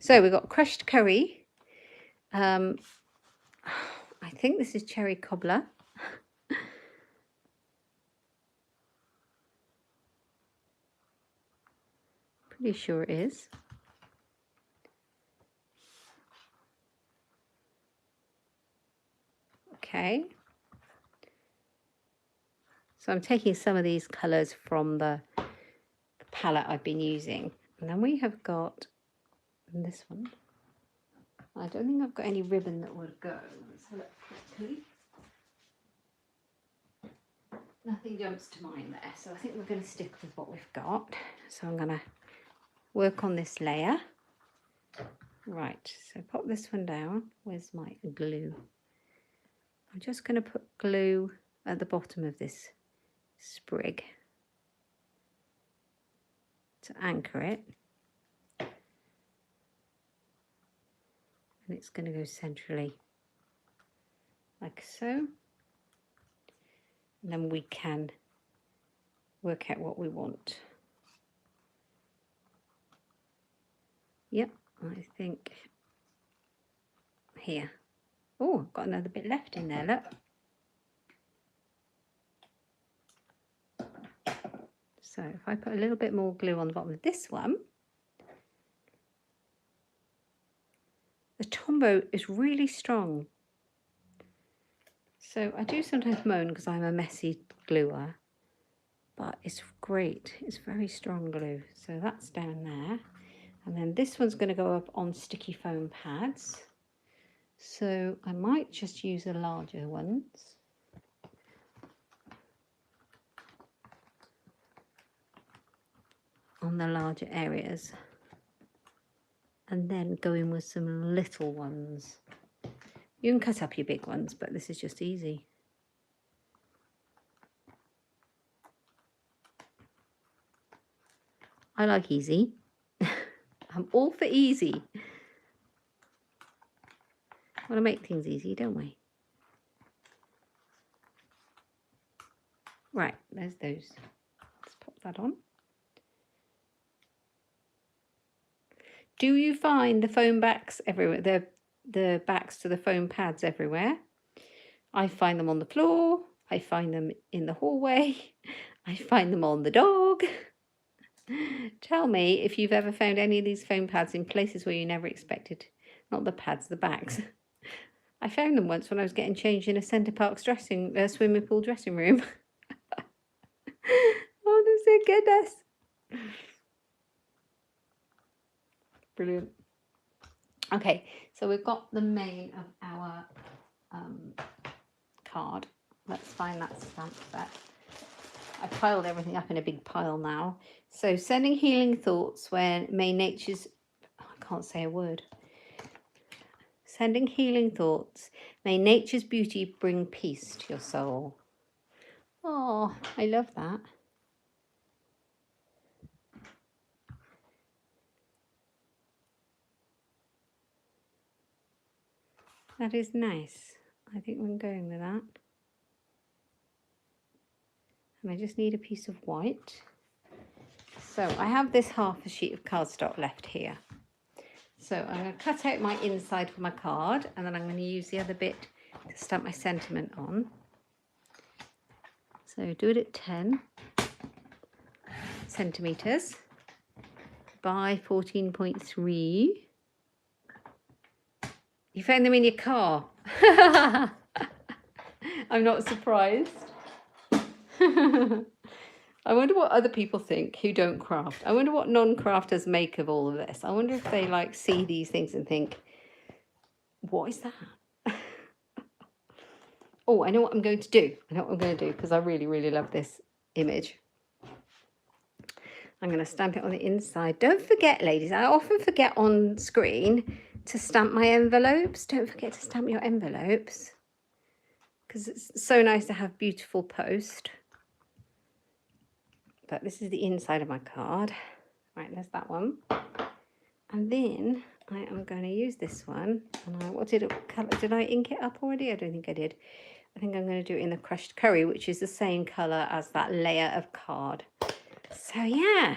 Speaker 1: So we've got crushed curry. I think this is Cherry Cobbler. Pretty sure it is. Okay. So I'm taking some of these colours from the palette I've been using. And then we have got this one. I don't think I've got any ribbon that would go. Let's have a look quickly. Nothing jumps to mind there. So I think we're going to stick with what we've got. So I'm going to work on this layer. Right, so pop this one down. Where's my glue? I'm just going to put glue at the bottom of this sprig to anchor it. And it's going to go centrally like so. And then we can work out what we want. Yep, I think here. Oh, I've got another bit left in there, look. So if I put a little bit more glue on the bottom of this one, the Tombow is really strong. So I do sometimes moan because I'm a messy gluer, but it's great. It's very strong glue. So that's down there. And then this one's going to go up on sticky foam pads. So I might just use the larger ones. On the larger areas. And then go in with some little ones. You can cut up your big ones, but this is just easy. I like easy. I'm all for easy. Want to make things easy, don't we? Right, there's those. Let's pop that on. Do you find the foam backs everywhere? The backs to the foam pads everywhere? I find them on the floor. I find them in the hallway. I find them on the dog. Tell me if you've ever found any of these foam pads in places where you never expected. Not the pads, the backs. I found them once when I was getting changed in a Centre Parks swimming pool dressing room. Honestly, goodness. Brilliant. Okay, so we've got the main of our card. Let's find that stamp set. I piled everything up in a big pile now. So sending healing thoughts when may nature's, I can't say a word. Sending healing thoughts, may nature's beauty bring peace to your soul. Oh, I love that. That is nice. I think I'm going with that. And I just need a piece of white. So I have this half a sheet of cardstock left here. So I'm going to cut out my inside for my card, and then I'm going to use the other bit to stamp my sentiment on. So do it at 10 centimetres by 14.3. You found them in your car. I'm not surprised. I wonder what other people think who don't craft. I wonder what non-crafters make of all of this. I wonder if they like see these things and think, what is that? Oh, I know what I'm going to do. I know what I'm going to do because I really, really love this image. I'm going to stamp it on the inside. Don't forget, ladies, I often forget on screen to stamp my envelopes. Don't forget to stamp your envelopes because it's so nice to have beautiful post. But this is the inside of my card. Right, there's that one. And then I am going to use this one. And what color did I ink it up already? I don't think I did. I think I'm going to do it in the crushed curry, which is the same color as that layer of card. So yeah.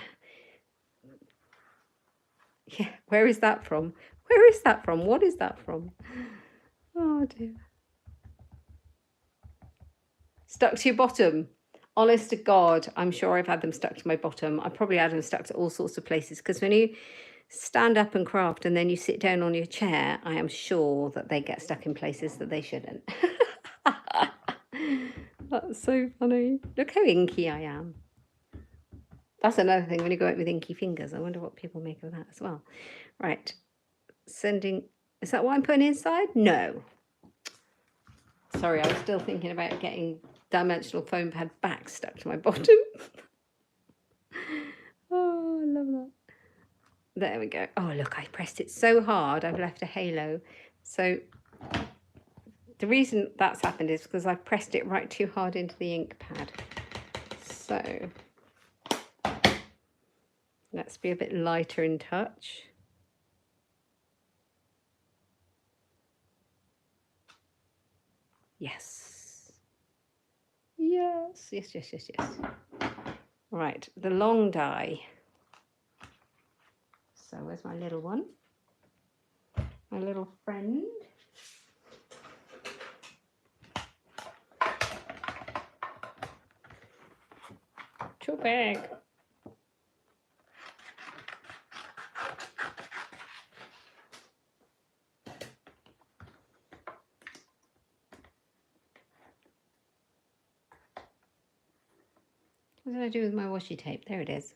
Speaker 1: Yeah, where is that from? Where is that from? What is that from? Oh dear. Stuck to your bottom. Honest to God, I'm sure I've had them stuck to my bottom. I probably had them stuck to all sorts of places because when you stand up and craft and then you sit down on your chair, I am sure that they get stuck in places that they shouldn't. That's so funny. Look how inky I am. That's another thing when you go out with inky fingers. I wonder what people make of that as well. Right. Sending, is that what I'm putting inside? No. Sorry, I was still thinking about getting dimensional foam pad back stuck to my bottom. Oh, I love that. There we go. Oh, look, I pressed it so hard, I've left a halo. So the reason that's happened is because I've pressed it right too hard into the ink pad. So let's be a bit lighter in touch. Yes. Yes, yes, yes, yes, yes. Right, the long die. So where's my little one? My little friend. Too big. What did I do with my washi tape? There it is.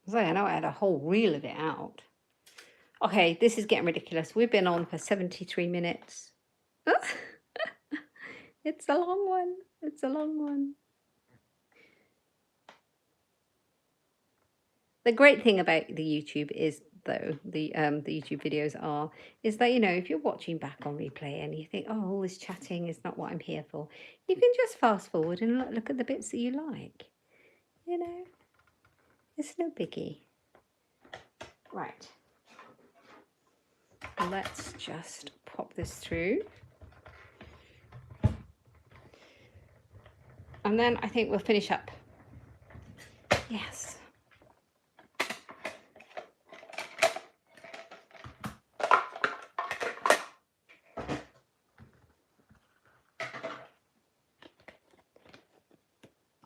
Speaker 1: So I know I had a whole reel of it out. Okay, this is getting ridiculous. We've been on for 73 minutes. It's a long one. It's a long one. The great thing about the YouTube is, though, the YouTube videos is that, you know, if you're watching back on replay and you think, oh, all this chatting is not what I'm here for, you can just fast forward and look at the bits that you like. You know, it's no biggie. Right. Let's just pop this through. And then I think we'll finish up. Yes.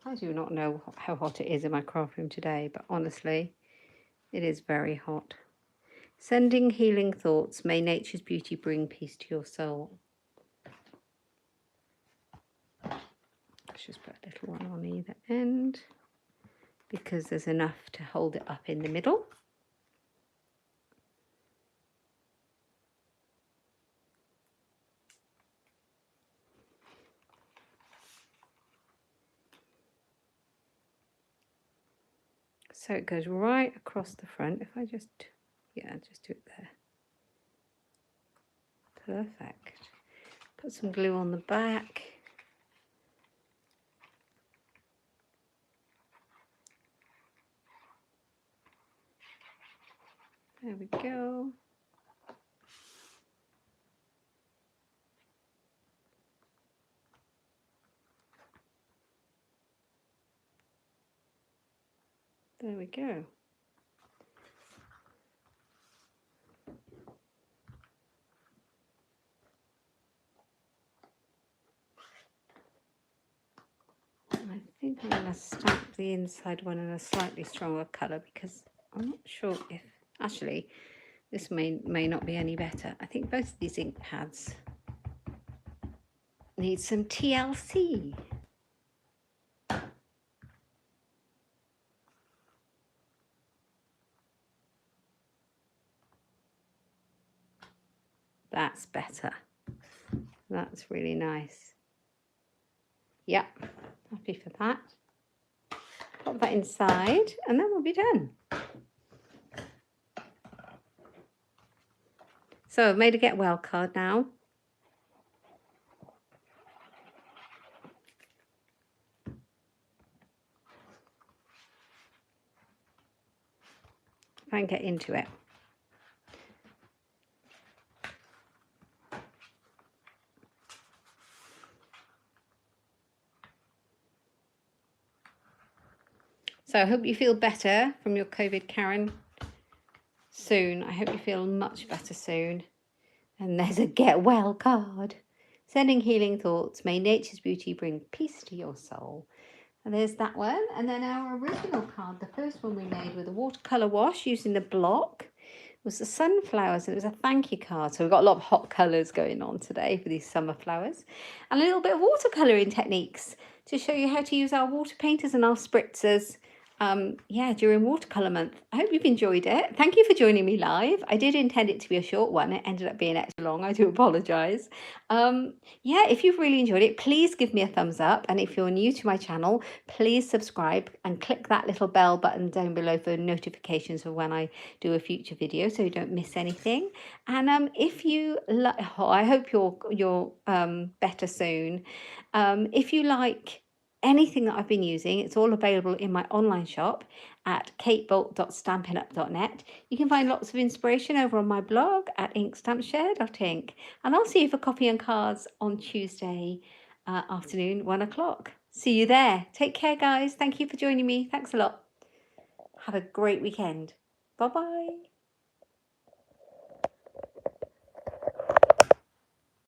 Speaker 1: I do not know how hot it is in my craft room today, but honestly, it is very hot. Sending healing thoughts, may nature's beauty bring peace to your soul. Let's just put a little one on either end because there's enough to hold it up in the middle. So it goes right across the front. If I just, yeah, just do it there. Perfect. Put some glue on the back. There we go. There we go. I think I'm going to stamp the inside one in a slightly stronger colour because I'm not sure if, actually, this may not be any better. I think both of these ink pads need some TLC. That's better. That's really nice. Yep, happy for that. Pop that inside and then we'll be done. So I've made a get well card now. Try and get into it. So I hope you feel better from your COVID, Karen, soon. I hope you feel much better soon. And there's a get well card. Sending healing thoughts. May nature's beauty bring peace to your soul. And there's that one. And then our original card, the first one we made with a watercolour wash using the block, was the sunflowers, and it was a thank you card. So we've got a lot of hot colours going on today for these summer flowers, and a little bit of watercolouring techniques to show you how to use our water painters and our spritzers during watercolour month. I hope you've enjoyed it. Thank you for joining me live. I did intend it to be a short one. It ended up being extra long. I do apologise. If you've really enjoyed it, please give me a thumbs up, and if you're new to my channel, please subscribe and click that little bell button down below for notifications of when I do a future video so you don't miss anything. And if you I hope you're better soon. If you like anything that I've been using, it's all available in my online shop at katebolt.stampinup.net. You can find lots of inspiration over on my blog at inkstampshare.ink, and I'll see you for copy and cards on Tuesday afternoon, 1 o'clock. See you there. Take care, guys. Thank you for joining me. Thanks a lot. Have a great weekend. Bye-bye.